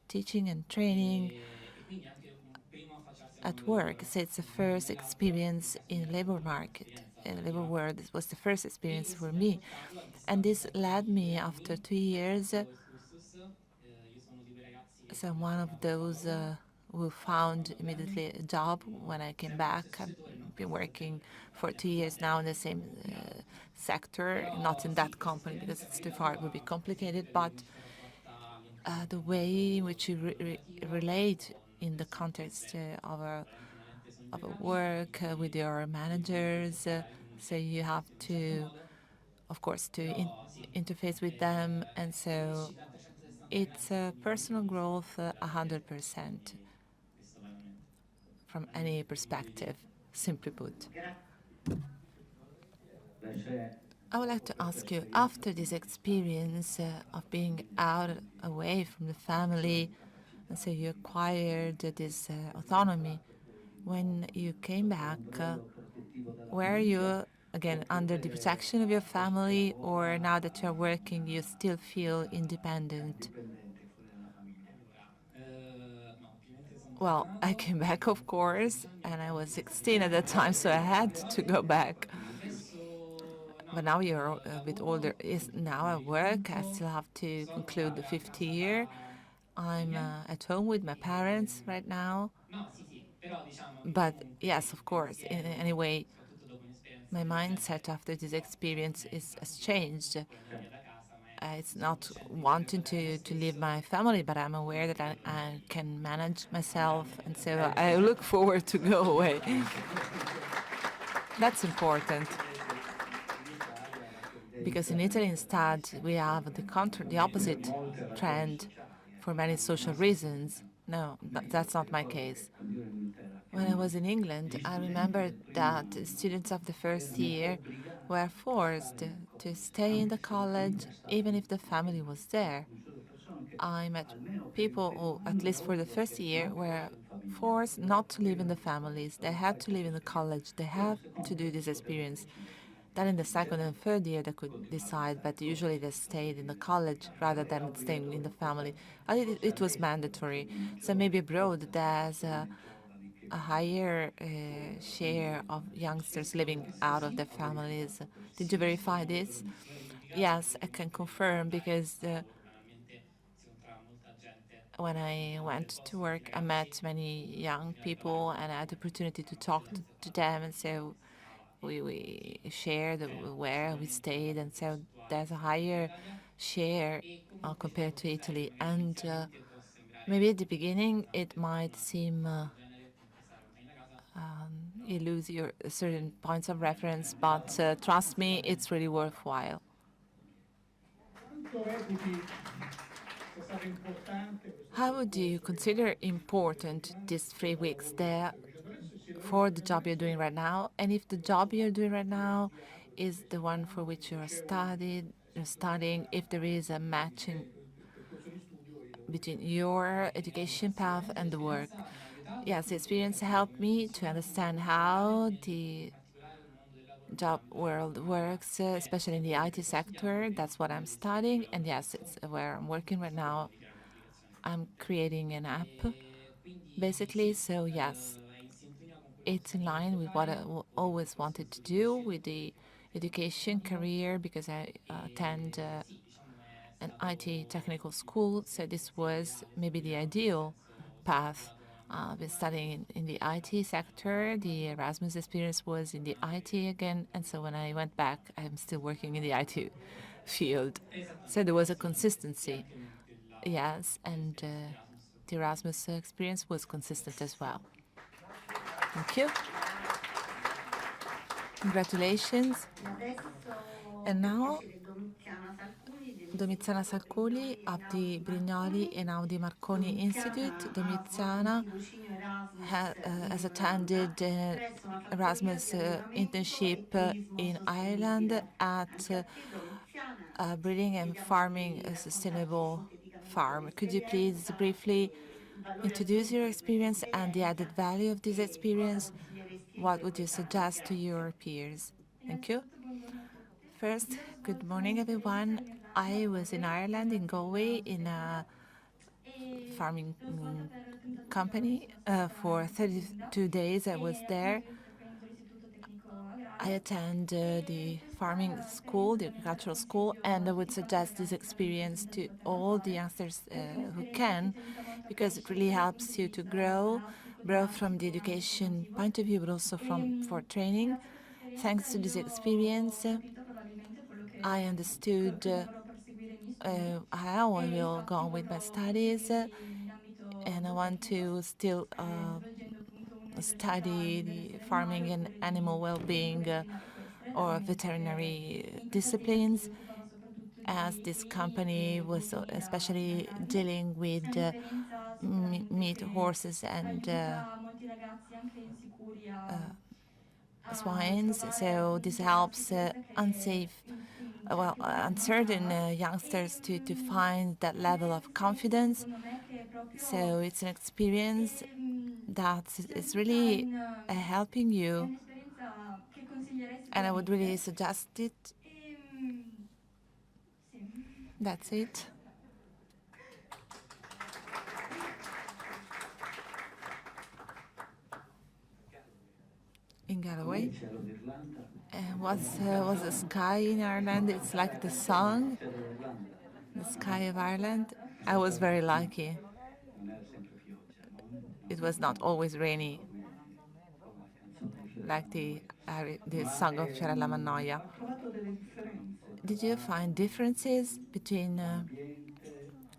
teaching and training at work. So it's the first experience in labor market, in the labor world. It was the first experience for me. And this led me, after 2 years, so I'm one of those who found immediately a job when I came back. I been working for 2 years now in the same sector, not in that company because it's too far, it would be complicated, but the way in which you relate in the context of a work with your managers, so you have to, of course, to interface with them, and so it's personal growth 100% from any perspective, simply put. I would like to ask you, after this experience of being out, away from the family, and so you acquired this autonomy, when you came back, were you, again, under the protection of your family, or now that you're working, you still feel independent? Well, I came back, of course, and I was 16 at that time, so I had to go back. But now you're a bit older. Now I work. I still have to conclude the 5th year. I'm at home with my parents right now. But yes, of course, in any way, my mindset after this experience has changed. It's not wanting to leave my family, but I'm aware that I can manage myself, and so I look forward to go away. That's important. Because in Italy, instead, we have the opposite trend for many social reasons. No, that's not my case. When I was in England, I remember that students of the 1st year were forced to stay in the college even if the family was there. I met people who, at least for the 1st year, were forced not to live in the families. They had to live in the college. They had to do this experience. Then in the 2nd and 3rd year they could decide, but usually they stayed in the college rather than staying in the family. It was mandatory. So maybe abroad there's a higher share of youngsters living out of their families. Did you verify this? Yes, I can confirm, because when I went to work, I met many young people and I had the opportunity to talk to them, and so we shared where we stayed, and so there's a higher share compared to Italy. And maybe at the beginning it might seem you lose your certain points of reference, but trust me, it's really worthwhile. How would you consider important these 3 weeks there for the job you're doing right now? And if the job you're doing right now is the one for which you're studying, if there is a matching between your education path and the work? Yes, the experience helped me to understand how the job world works, especially in the IT sector. That's what I'm studying, and yes, it's where I'm working right now. I'm creating an app, basically, so yes, it's in line with what I always wanted to do with the education career, because I attend an IT technical school, so this was maybe the ideal path. I've been studying in the IT sector. The Erasmus experience was in the IT again, and so when I went back, I'm still working in the IT field. So there was a consistency, yes, and the Erasmus experience was consistent as well. Thank you. Congratulations. And now, Domiziana Salculi of the Brignoli Einaudi Marconi Institute. Domiziana has attended Erasmus internship in Ireland at breeding and farming a sustainable farm. Could you please briefly introduce your experience and the added value of this experience? What would you suggest to your peers? Thank you. First, good morning, everyone. I was in Ireland, in Galway, in a farming company for 32 days. I was there. I attended the farming school, the agricultural school, and I would suggest this experience to all the youngsters who can, because it really helps you to grow both from the education point of view, but also for training. Thanks to this experience, I understood how I will go on with my studies, and I want to still study the farming and animal well-being or veterinary disciplines, as this company was especially dealing with meat, horses, and swines. So this helps uncertain youngsters to find that level of confidence. So it's an experience that is really helping you, and I would really suggest it. That's it. In Galloway. What's the sky in Ireland? It's like the song, the sky of Ireland. I was very lucky. It was not always rainy, like the song of Fiorella Mannoia. Did you find differences between,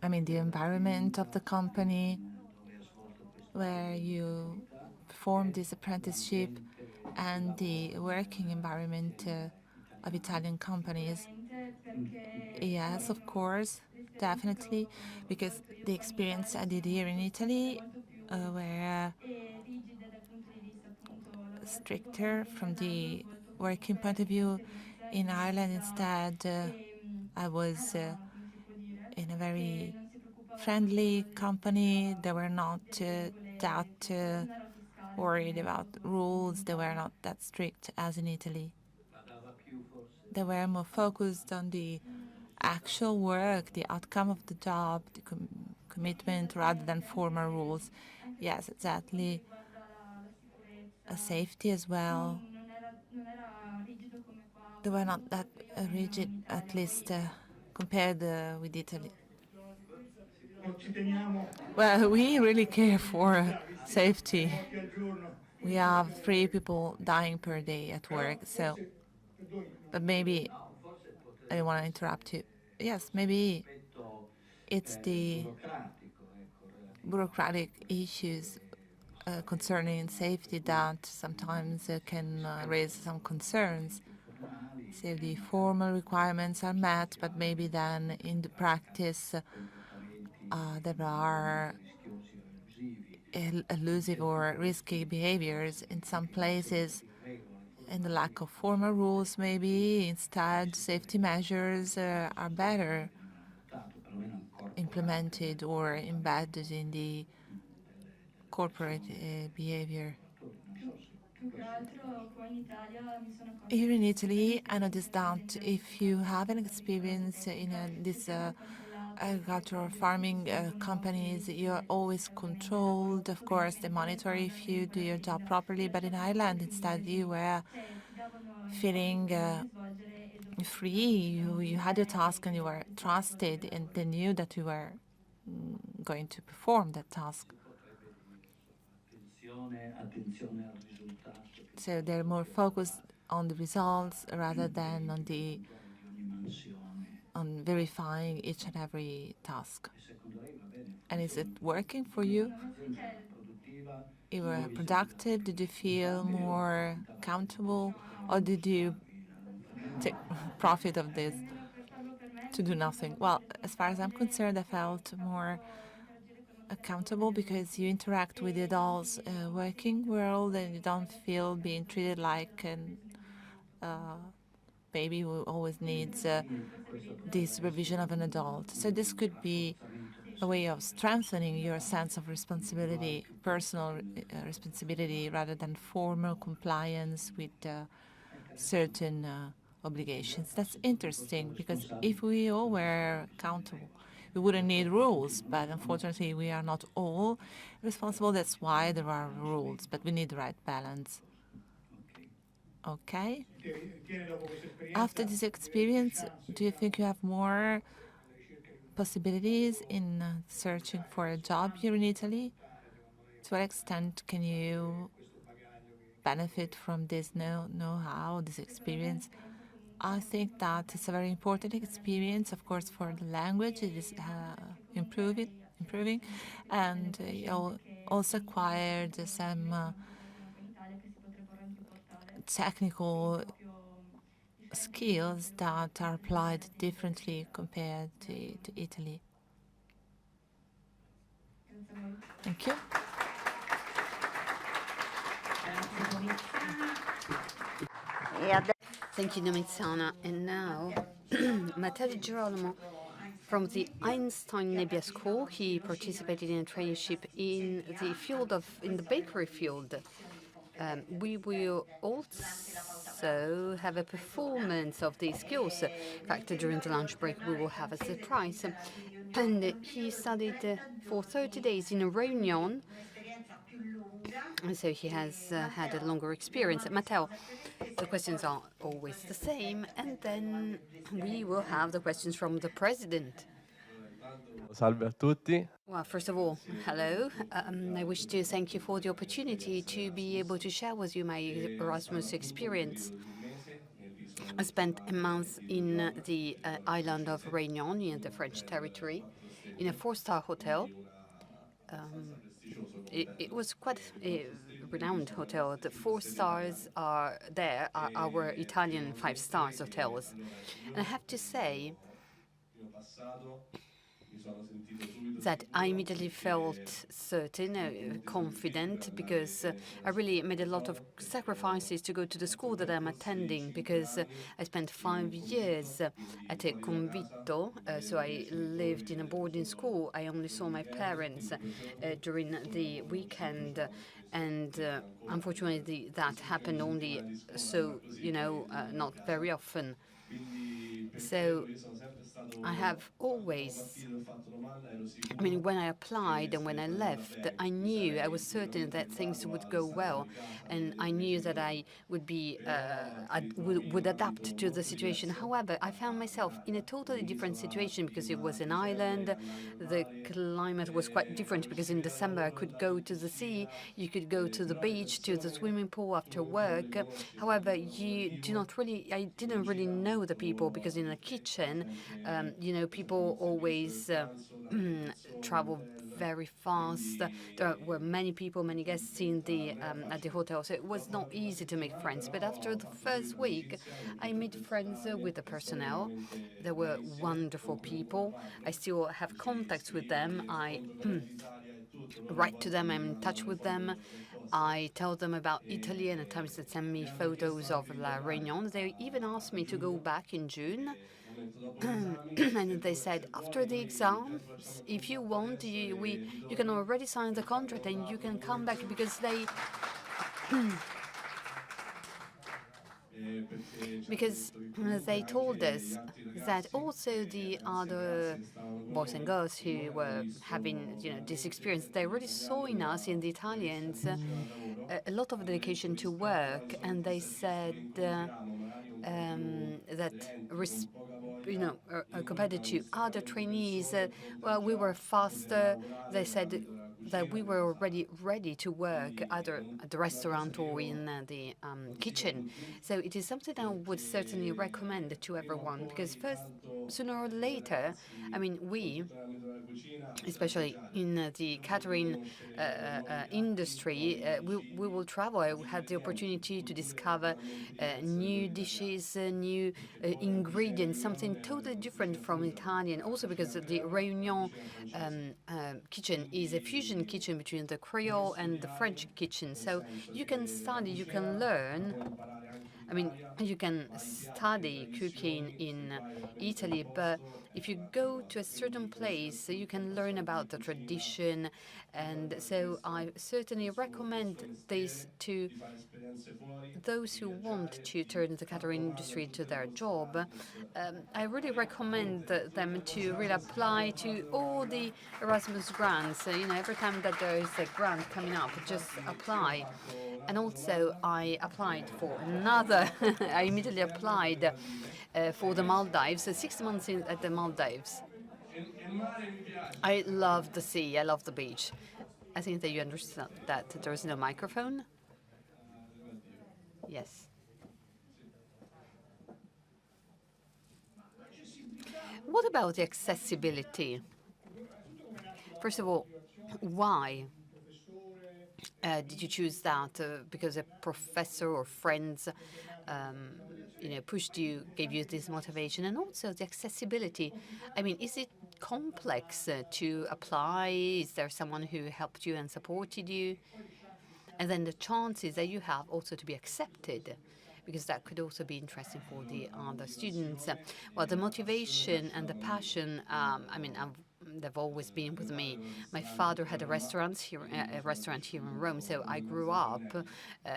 the environment of the company where you performed this apprenticeship and the working environment of Italian companies? Yes, of course, definitely, because the experience I did here in Italy were stricter from the working point of view. In Ireland, instead, I was in a very friendly company. They were not that worried about rules. They were not that strict as in Italy. They were more focused on the actual work, the outcome of the job, the commitment, rather than formal rules. Yes, exactly. Safety as well. They were not that rigid, at least compared with Italy. Well, we really care for safety. We have 3 people dying per day at work, so. But maybe I don't want to interrupt you. Yes, maybe it's the bureaucratic issues concerning safety that sometimes can raise some concerns. So the formal requirements are met, but maybe then in the practice there are elusive or risky behaviors in some places, and the lack of formal rules. Maybe instead safety measures are better implemented or embedded in the corporate behavior. Here in Italy, I noticed that if you have an experience in this agricultural farming companies, you're always controlled. Of course, they monitor if you do your job properly, but in Ireland, instead, you were feeling free. You had your task and you were trusted, and they knew that you were going to perform that task. So they're more focused on the results rather than on verifying each and every task. And is it working for you? You were productive? Did you feel more accountable? Or did you take profit of this to do nothing? Well, as far as I'm concerned, I felt more accountable because you interact with the adults' working world, and you don't feel being treated like a baby who always needs the supervision of an adult. So this could be a way of strengthening your sense of responsibility, personal responsibility, rather than formal compliance with certain obligations. That's interesting, because if we all were accountable, we wouldn't need rules, but unfortunately we are not all responsible. That's why there are rules, but we need the right balance. Okay. After this experience, do you think you have more possibilities in searching for a job here in Italy? To what extent can you benefit from this know-how, this experience? I think that it's a very important experience, of course, for the language. It is improving, and you also acquired some technical skills that are applied differently compared to Italy. Thank you. Thank you, Domiziana. And now, Matteo Di Girolamo from the Einstein Nebbia school. He participated in a traineeship in the bakery field. We will also have a performance of the skills. In fact, during the lunch break, we will have a surprise. And he studied for 30 days in Réunion. And so he has had a longer experience. Matteo, the questions are always the same, and then we will have the questions from the president. Salve a tutti. Well, first of all, hello. I wish to thank you for the opportunity to be able to share with you my Erasmus experience. I spent a month in the island of Réunion, in the French territory, in a 4-star hotel. It was quite a renowned hotel. The 4 stars are our Italian 5-star hotels. And I have to say that I immediately felt certain, confident, because I really made a lot of sacrifices to go to the school that I'm attending, because I spent 5 years at a convitto, so I lived in a boarding school. I only saw my parents during the weekend, and unfortunately that happened only not very often. So I have always, when I applied and when I left, I was certain that things would go well, and I knew that I would adapt to the situation. However, I found myself in a totally different situation, because it was an island. The climate was quite different, because in December I could go to the sea, you could go to the beach, to the swimming pool after work. However, I didn't really know the people, because in the kitchen, people always travel very fast. There were many people, many guests at the hotel, so it was not easy to make friends. But after the first week, I made friends with the personnel. They were wonderful people. I still have contacts with them. I write to them. I'm in touch with them. I tell them about Italy, and at times they send me photos of La Réunion. They even asked me to go back in June. And they said, after the exams, if you want, you can already sign the contract and you can come back, because they told us that also the other boys and girls who were having this experience, they really saw in us, in the Italians, a lot of dedication to work, and they said that compared to other trainees, we were faster. They said that we were already ready to work either at the restaurant or in the kitchen. So it is something I would certainly recommend to everyone, because sooner or later, we, especially in the catering industry, we will travel. I had the opportunity to discover new dishes, new ingredients, something totally different from Italian. Also because the Réunion kitchen is a fusion kitchen between the Creole and the French kitchen. So you can study, you can learn. You can study cooking in Italy, but if you go to a certain place, you can learn about the tradition. And so I certainly recommend this to those who want to turn the catering industry into their job. I really recommend them to really apply to all the Erasmus grants. Every time that there is a grant coming up, just apply. And also, I applied for another. I immediately applied for the Maldives, 6 months at the Maldives. I love the sea. I love the beach. I think that you understand that there is no microphone. Yes. What about the accessibility? First of all, why did you choose that? Because a professor or friends, pushed you, gave you this motivation, and also the accessibility. I mean, is it complex to apply? Is there someone who helped you and supported you? And then the chances that you have also to be accepted, because that could also be interesting for the other students. Well, the motivation and the passion, they've always been with me. My father had a restaurant here in Rome, so I grew up,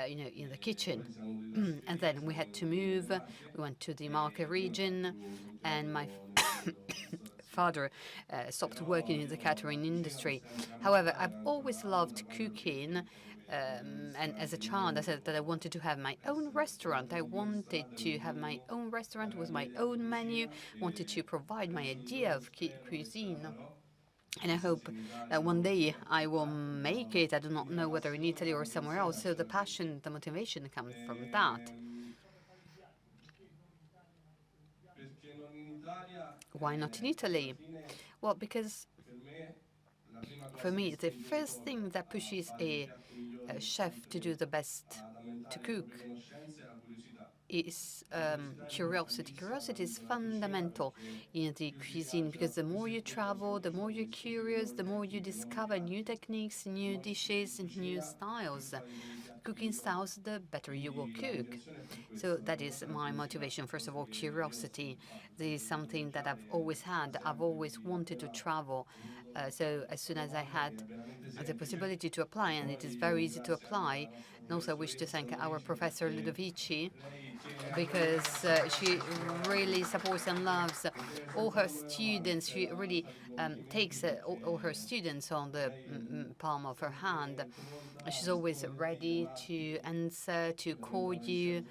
in the kitchen. And then we had to move. We went to the Marche region, and my father stopped working in the catering industry. However, I've always loved cooking. And as a child, I said that I wanted to have my own restaurant. I wanted to have my own restaurant with my own menu, wanted to provide my idea of cuisine. And I hope that one day I will make it. I do not know whether in Italy or somewhere else. So the passion, the motivation comes from that. Why not in Italy? Well, because for me, the first thing that pushes a chef to do the best to cook is curiosity. Curiosity is fundamental in the cuisine, because the more you travel, the more you're curious, the more you discover new techniques, new dishes, and new styles. Cooking styles, the better you will cook. So that is my motivation. First of all, curiosity. This is something that I've always had. I've always wanted to travel. So as soon as I had the possibility to apply, and it is very easy to apply, and also I wish to thank our Professor Ludovici, because she really supports and loves all her students. She really takes all her students on the palm of her hand. She's always ready to answer, to call you.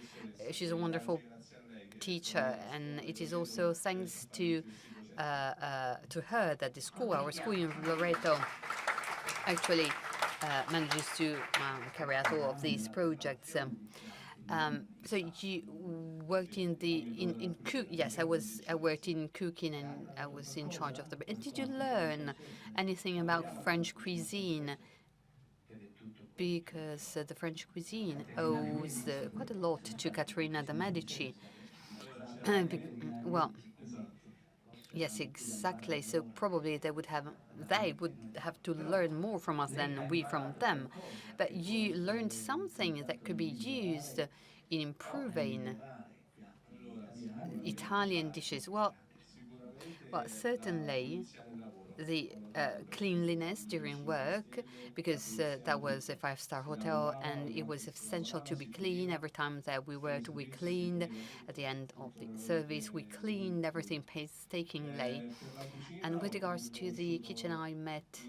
She's a wonderful teacher, and it is also thanks to her that the school, our school in Loreto, actually manages to carry out all of these projects. So you worked in cook? Yes, I worked in cooking, and I was in charge of the. And did you learn anything about French cuisine? Because the French cuisine owes quite a lot to Caterina de' Medici. Well, yes, exactly. So probably they would have to learn more from us than we from them. But you learned something that could be used in improving Italian dishes. Well, certainly the cleanliness during work, because that was a five-star hotel, and it was essential to be clean. Every time that we worked, we cleaned. At the end of the service, we cleaned everything painstakingly. And with regards to the kitchen, I met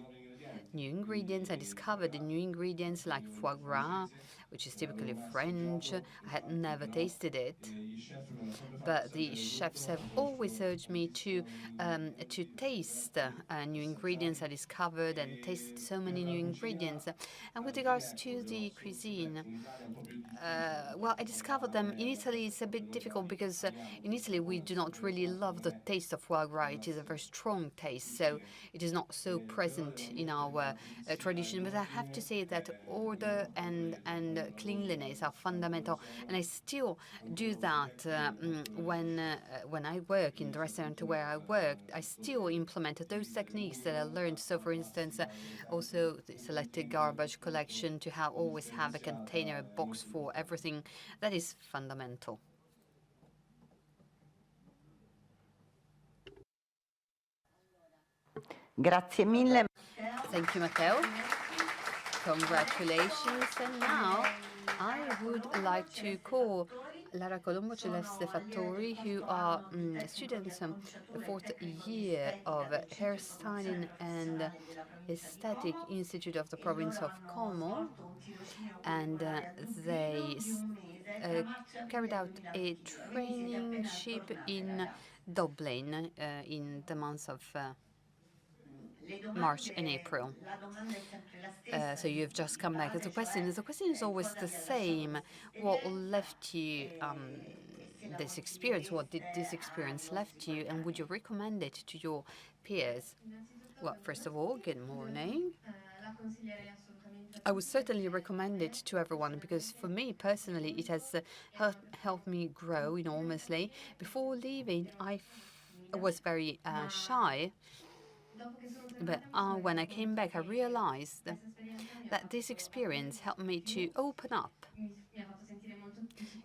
new ingredients. I discovered the new ingredients like foie gras, which is typically French. I had never tasted it, but the chefs have always urged me to taste new ingredients. I discovered and tasted so many new ingredients. And with regards to the cuisine, well, I discovered them in Italy. It's a bit difficult because in Italy we do not really love the taste of foie gras. It is a very strong taste, so it is not so present in our tradition. But I have to say that order and cleanliness are fundamental, and I still do that when I work in the restaurant where I worked. I still implement those techniques that I learned. So, for instance, also the selected garbage collection, to always have a container, a box for everything. That is fundamental. Grazie mille. Thank you, Matteo. Congratulations. And now I would like to call Lara Colombo, Celeste Fattori, who are students the fourth year of Hairstyling and Aesthetic Institute of the province of Como, and they carried out a traineeship in Dublin in the month of March and April. So you've just come back. The question is always the same. What left you this experience? What did this experience left you, and would you recommend it to your peers? Well, first of all, good morning. I would certainly recommend it to everyone because for me personally, it has helped me grow enormously. Before leaving, I was very shy. But when I came back, I realized that this experience helped me to open up.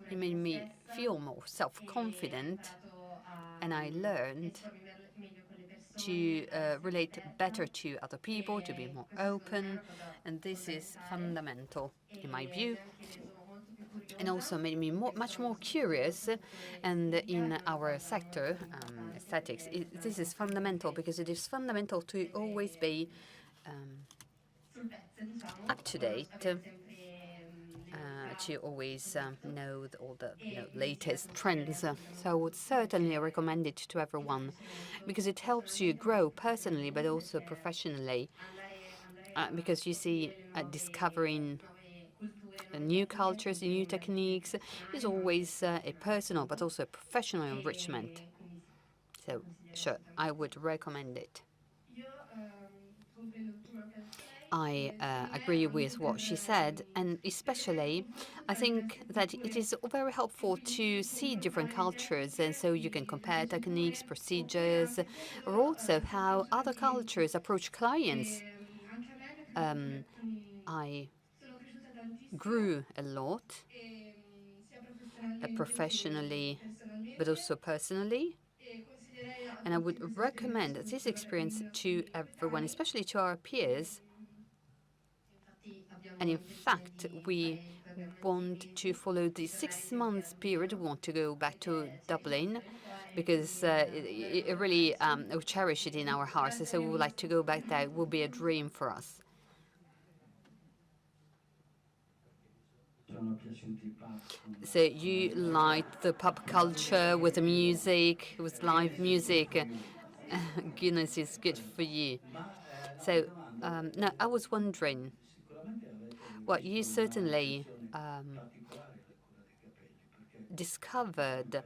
It made me feel more self-confident, and I learned to relate better to other people, to be more open, and this is fundamental in my view. And also made me much more curious. And in our sector, aesthetics, this is fundamental because it is fundamental to always be up to date, to always know all the latest trends. So I would certainly recommend it to everyone because it helps you grow personally but also professionally. Because you see, discovering new cultures, new techniques is always a personal but also a professional enrichment. So, sure, I would recommend it. I agree with what she said, and especially I think that it is very helpful to see different cultures, and so you can compare techniques, procedures, or also how other cultures approach clients. I grew a lot, professionally, but also personally. And I would recommend this experience to everyone, especially to our peers. And in fact, we want to follow the 6 months period. We want to go back to Dublin because it really we cherish it in our hearts. So we would like to go back there. It will be a dream for us. So you like the pop culture with the music, with live music. Goodness, it's good for you. So now I was wondering, well, you certainly discovered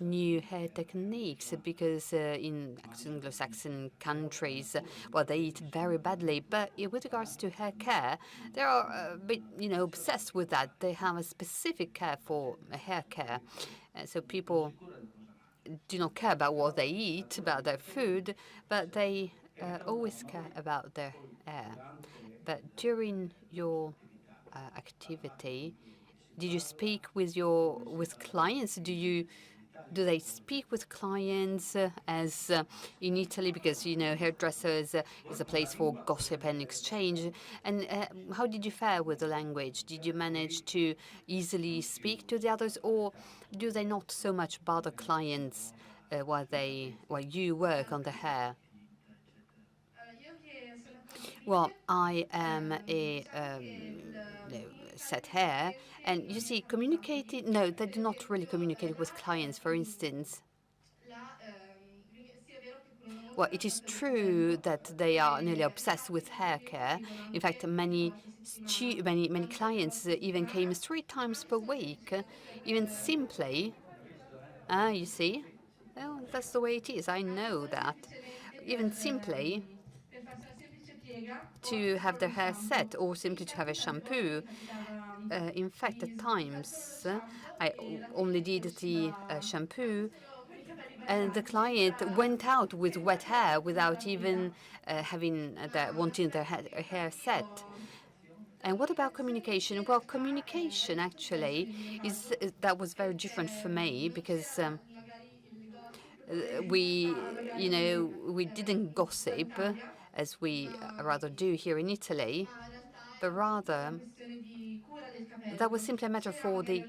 new hair techniques because in Anglo-Saxon countries, well, they eat very badly. But with regards to hair care, they are a bit, obsessed with that. They have a specific care for hair care. So people do not care about what they eat, about their food, but they always care about their hair. But during your activity, did you speak with clients? Do they speak with clients as in Italy? Because hairdressers is a place for gossip and exchange. And how did you fare with the language? Did you manage to easily speak to the others, or do they not so much bother clients while you work on the hair? Well, I am a set hair, and you see, no, they do not really communicate with clients, for instance. Well, it is true that they are nearly obsessed with hair care. In fact, many clients even came 3 times per week, even simply. You see, well, that's the way it is. I know that. Even simply to have their hair set or simply to have a shampoo. In fact, at times, I only did the shampoo, and the client went out with wet hair without even wanting their hair set. And what about communication? Well, communication actually that was very different for me because we didn't gossip as we rather do here in Italy, but rather that was simply a matter for the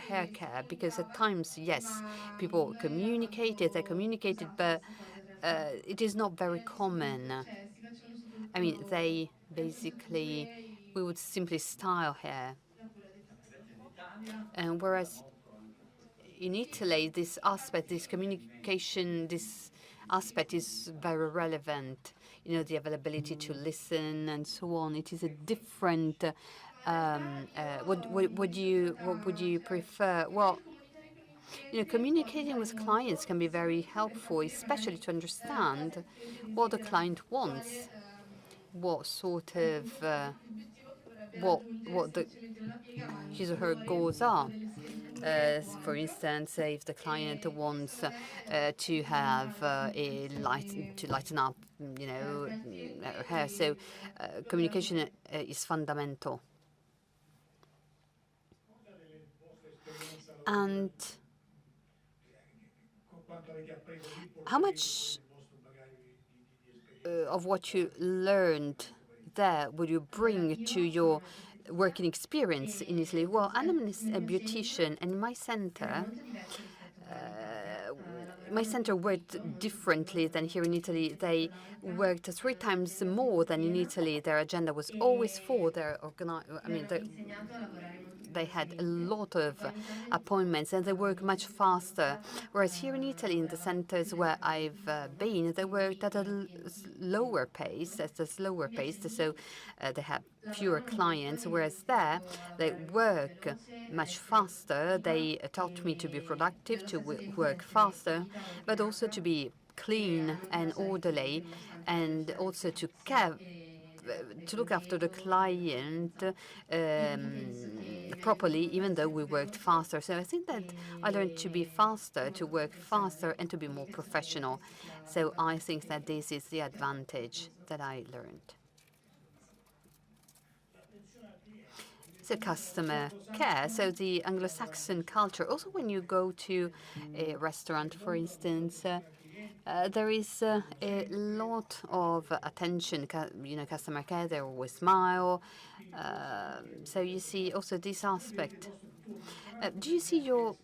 hair care, because at times, yes, people communicated, but it is not very common. I mean, we would simply style hair. And whereas in Italy, this aspect, this communication, this aspect is very relevant. You know, the availability to listen and so on. It is a different. What would you prefer? Well, you know, communicating with clients can be very helpful, especially to understand what the client wants, what sort of what the his or her goals are. For instance, if the client wants to have to lighten up, you know, her hair, so communication is fundamental. And how much of what you learned there would you bring to your working experience in Italy? Well, I'm a beautician, and my center worked differently than here in Italy. They worked 3 times more than in Italy. Their agenda was always full. They had a lot of appointments and they work much faster. Whereas here in Italy, in the centers where I've been, they worked at a slower pace, so they have fewer clients. Whereas there, they work much faster. They taught me to be productive, to work faster, but also to be clean and orderly, and also to look after the client properly, even though we worked faster. So I think that I learned to be faster, to work faster, and to be more professional. So I think that this is the advantage that I learned. So customer care, so the Anglo-Saxon culture. Also, when you go to a restaurant, for instance, there is a lot of attention, you know, customer care. They always smile. So you see also this aspect. Do you see your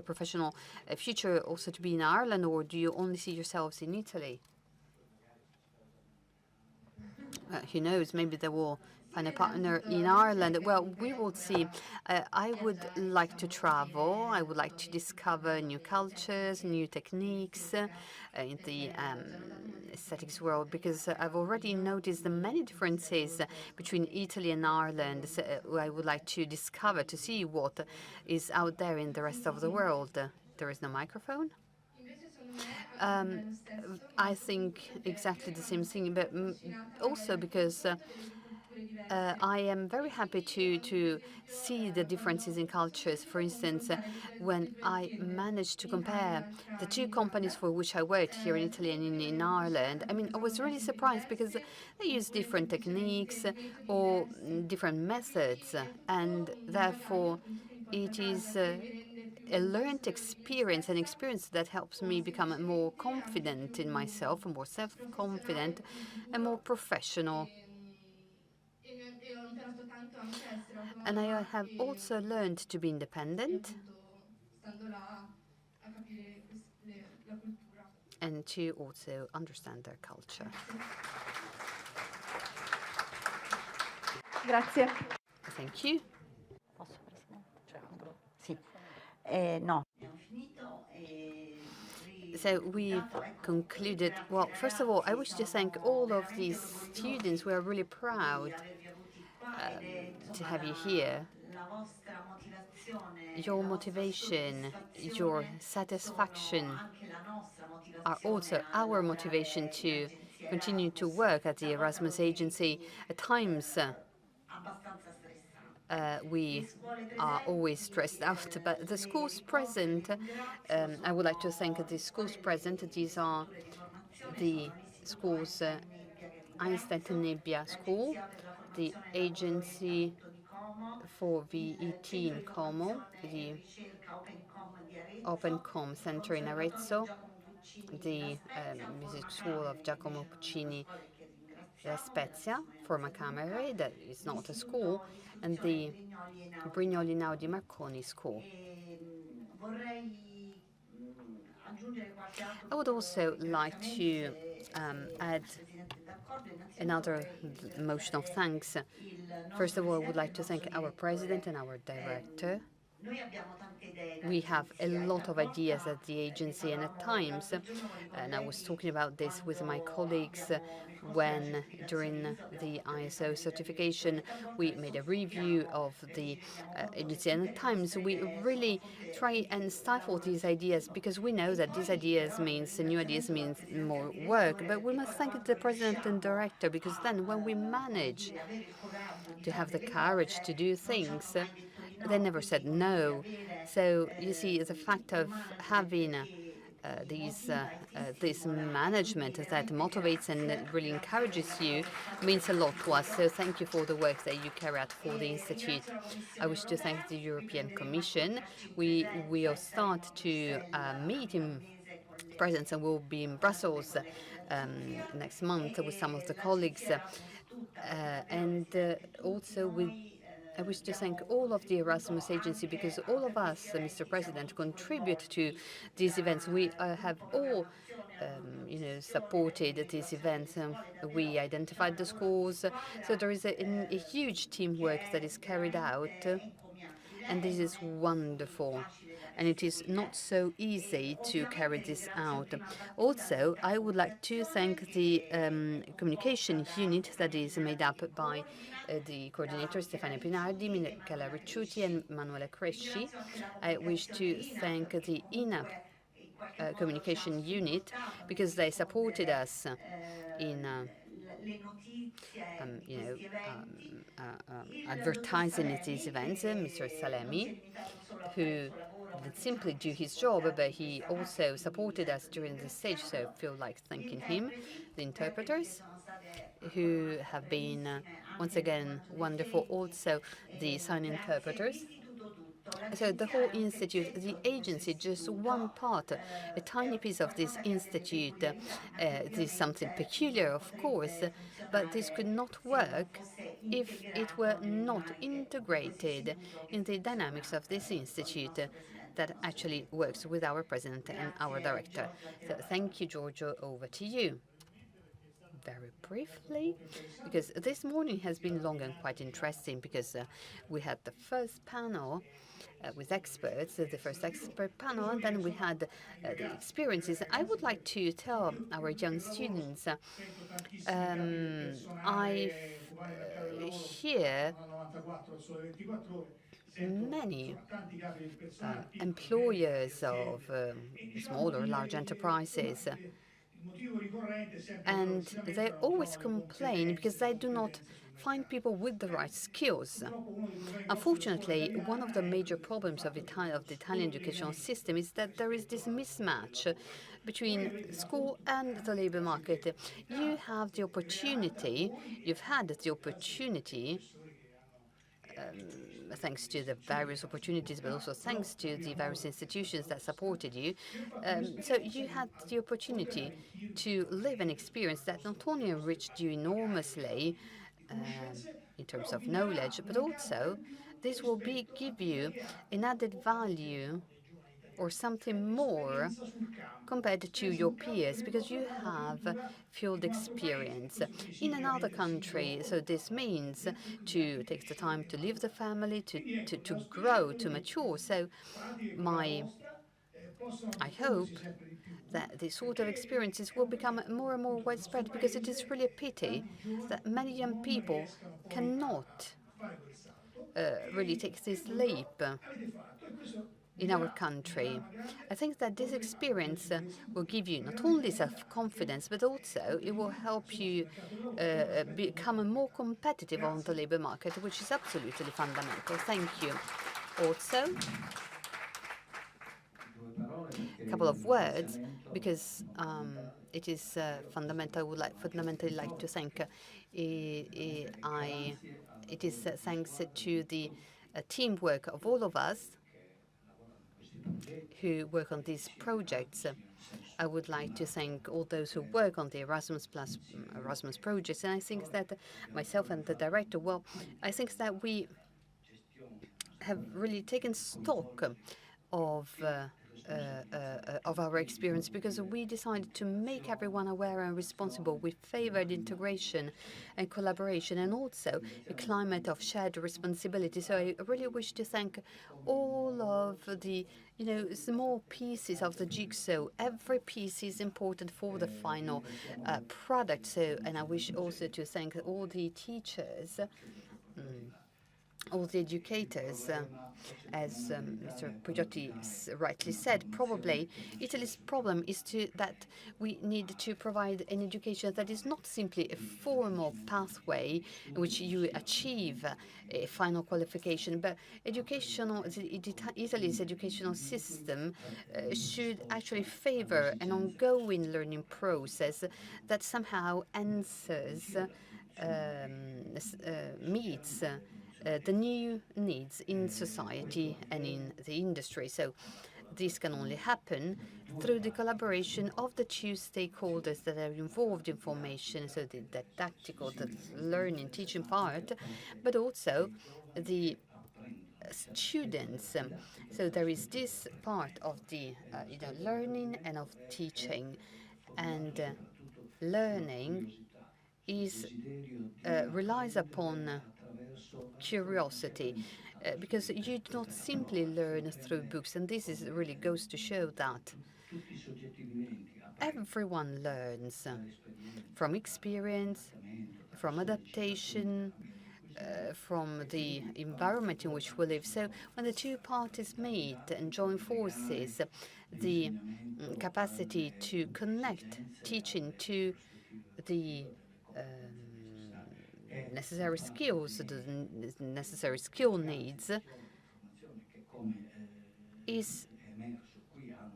professional future also to be in Ireland, or do you only see yourselves in Italy? Who knows? Maybe they will find a partner in Ireland. Well, we will see. I would like to travel. I would like to discover new cultures, new techniques in the aesthetics world, because I've already noticed the many differences between Italy and Ireland. So I would like to discover, to see what is out there in the rest of the world. There is no microphone? I think exactly the same thing, but also because I am very happy to see the differences in cultures. For instance, when I managed to compare the 2 companies for which I worked here in Italy and in Ireland, I mean, I was really surprised because they use different techniques or different methods, and therefore it is a learned experience, an experience that helps me become more confident in myself, more self-confident, and more professional. And I have also learned to be independent and to also understand their culture. Grazie. Thank you. No. So we've concluded. Well, first of all, I wish to thank all of these students. We are really proud to have you here. Your motivation, your satisfaction are also our motivation to continue to work at the Erasmus Agency. At times, we are always stressed out, but the schools present, I would like to thank the schools present. These are the schools, Einstein Nebbia School, the Agency for VET in Como, the Opencom Center in Arezzo, the Music School of Giacomo Puccini La Spezia, Forma Camere, that is not a school, and the Brignoli Einaudi Marconi School. I would also like to add another motion of thanks. First of all, I would like to thank our president and our director, we have a lot of ideas at the agency, and at times, and I was talking about this with my colleagues when during the ISO certification we made a review of the agency, and at times we really try and stifle these ideas because we know that these ideas means new ideas means more work, but we must thank the president and director, because then when we manage to have the courage to do things, they never said no. So you see, the fact of having this management that motivates and really encourages you means a lot to us. So thank you for the work that you carry out for the Institute. I wish to thank the European Commission. We will start to meet in presence, and we'll be in Brussels next month with some of the colleagues. And also I wish to thank all of the Erasmus agency, because all of us, Mr. President, contribute to these events. We have all, supported these events. We identified the schools. So there is a huge teamwork that is carried out, and this is wonderful. And it is not so easy to carry this out. Also, I would like to thank the communication unit that is made up by the coordinators Stefania Pinardi, Michela Ricciuti, and Manuela Cresci. I wish to thank the INAP communication unit, because they supported us in advertising these events. Mr. Salemi, who didn't simply do his job, but he also supported us during this stage, so I feel like thanking him. The interpreters, who have been, once again, wonderful. Also, the sign interpreters. So the whole institute, the agency, just one part, a tiny piece of this institute. This is something peculiar, of course, but this could not work if it were not integrated in the dynamics of this institute that actually works with our president and our director. So thank you, Giorgio. Over to you. Very briefly, because this morning has been long and quite interesting, because we had the first panel with experts, the first expert panel, and then we had the experiences. I would like to tell our young students, I hear many employers of small or large enterprises, and they always complain because they do not find people with the right skills. Unfortunately, one of the major problems of the Italian educational system is that there is this mismatch between school and the labor market. You have the opportunity, you've had the opportunity, thanks to the various opportunities, but also thanks to the various institutions that supported you. So you had the opportunity to live an experience that not only enriched you enormously in terms of knowledge, but also this will give you an added value or something more compared to your peers, because you have field experience in another country. So this means to take the time to leave the family, to grow, to mature. So I hope that these sort of experiences will become more and more widespread, because it is really a pity that many young people cannot really take this leap in our country. I think that this experience will give you not only self-confidence, but also it will help you become more competitive on the labor market, which is absolutely fundamental. Thank you. Also, a couple of words, because it is fundamental. I would fundamentally like to thank. It is thanks to the teamwork of all of us who work on these projects. I would like to thank all those who work on the Erasmus projects, and I think that myself and the director, well, I think that we have really taken stock of of our experience, because we decided to make everyone aware and responsible. We favored integration and collaboration, and also a climate of shared responsibility. So I really wish to thank all of the small pieces of the jigsaw. Every piece is important for the final product. So, and I wish also to thank all the teachers, all the educators. As Mr. Pugliotti rightly said, probably Italy's problem is that we need to provide an education that is not simply a formal pathway in which you achieve a final qualification, but Italy's educational system should actually favor an ongoing learning process that somehow answers, meets the new needs in society and in the industry. So this can only happen through the collaboration of the two stakeholders that are involved in formation, so the tactical, the learning, teaching part, but also the students. So there is this part of the learning and of teaching, and learning relies upon curiosity, because you do not simply learn through books, and this really goes to show that everyone learns from experience, from adaptation, from the environment in which we live. So when the two parties meet and join forces, the capacity to connect teaching to the necessary skills, the necessary skill needs, is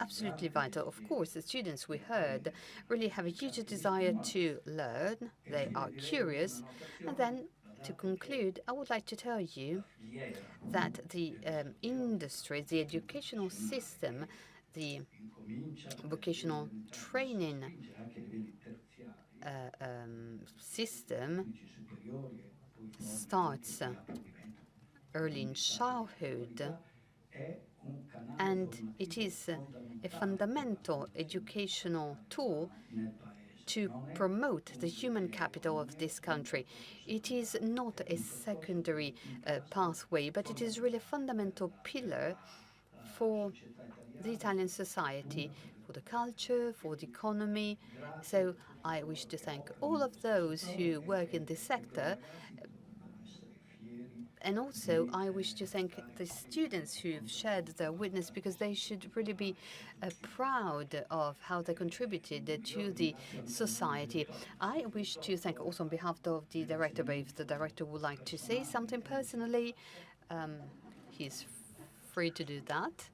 absolutely vital. Of course, the students we heard really have a huge desire to learn. They are curious. And then, to conclude, I would like to tell you that the industry, the educational system, the vocational training system starts early in childhood, and it is a fundamental educational tool to promote the human capital of this country. It is not a secondary pathway, but it is really a fundamental pillar for the Italian society, for the culture, for the economy. So I wish to thank all of those who work in this sector. And also, I wish to thank the students who have shared their witness, because they should really be proud of how they contributed to the society. I wish to thank also on behalf of the director, but if the director would like to say something personally, he's free to do that.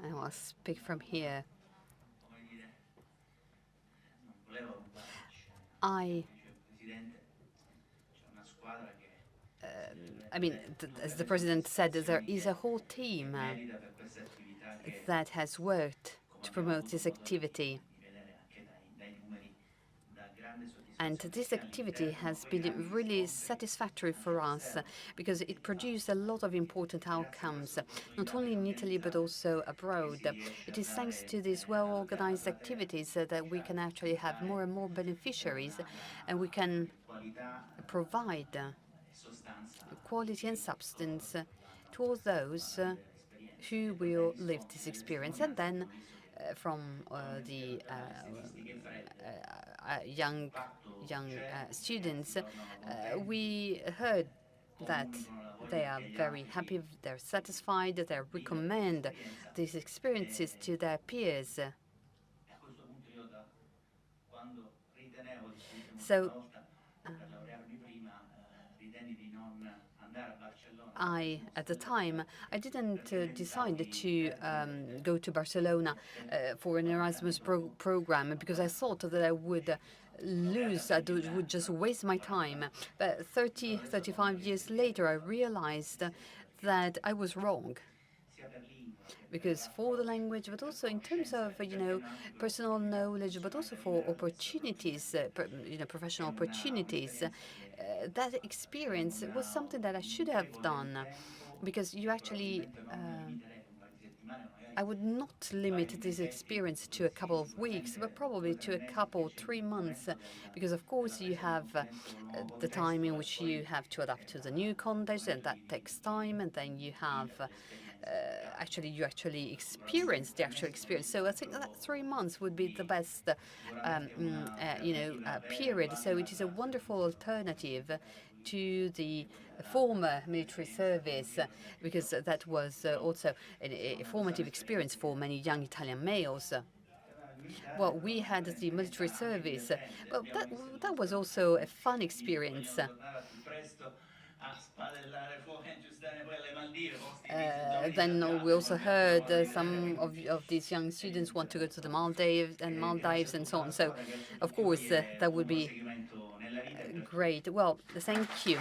I will speak from here. I mean, as the President said, there is a whole team that has worked to promote this activity. And this activity has been really satisfactory for us, because it produced a lot of important outcomes, not only in Italy but also abroad. It is thanks to these well-organized activities that we can actually have more and more beneficiaries, and we can provide quality and substance to all those who will live this experience. And then from the young students, we heard that they are very happy, they're satisfied, they recommend these experiences to their peers. So at the time, I didn't decide to go to Barcelona for an Erasmus program, because I thought that I would would just waste my time. But 35 years later, I realized that I was wrong. because for the language, but also in terms of personal knowledge, but also for opportunities, professional opportunities. That experience was something that I should have done, because you actually. I would not limit this experience to a couple of weeks, but probably to a couple, 3 months, because of course you have the time in which you have to adapt to the new context, and that takes time, and then you have you actually experience the actual experience. So I think that 3 months would be the best, period. So it is a wonderful alternative to the former military service, because that was also a formative experience for many young Italian males. Well, we had the military service, but that was also a fun experience. Then we also heard some of these young students want to go to the Maldives and so on. So, of course, that would be great. Well, thank you.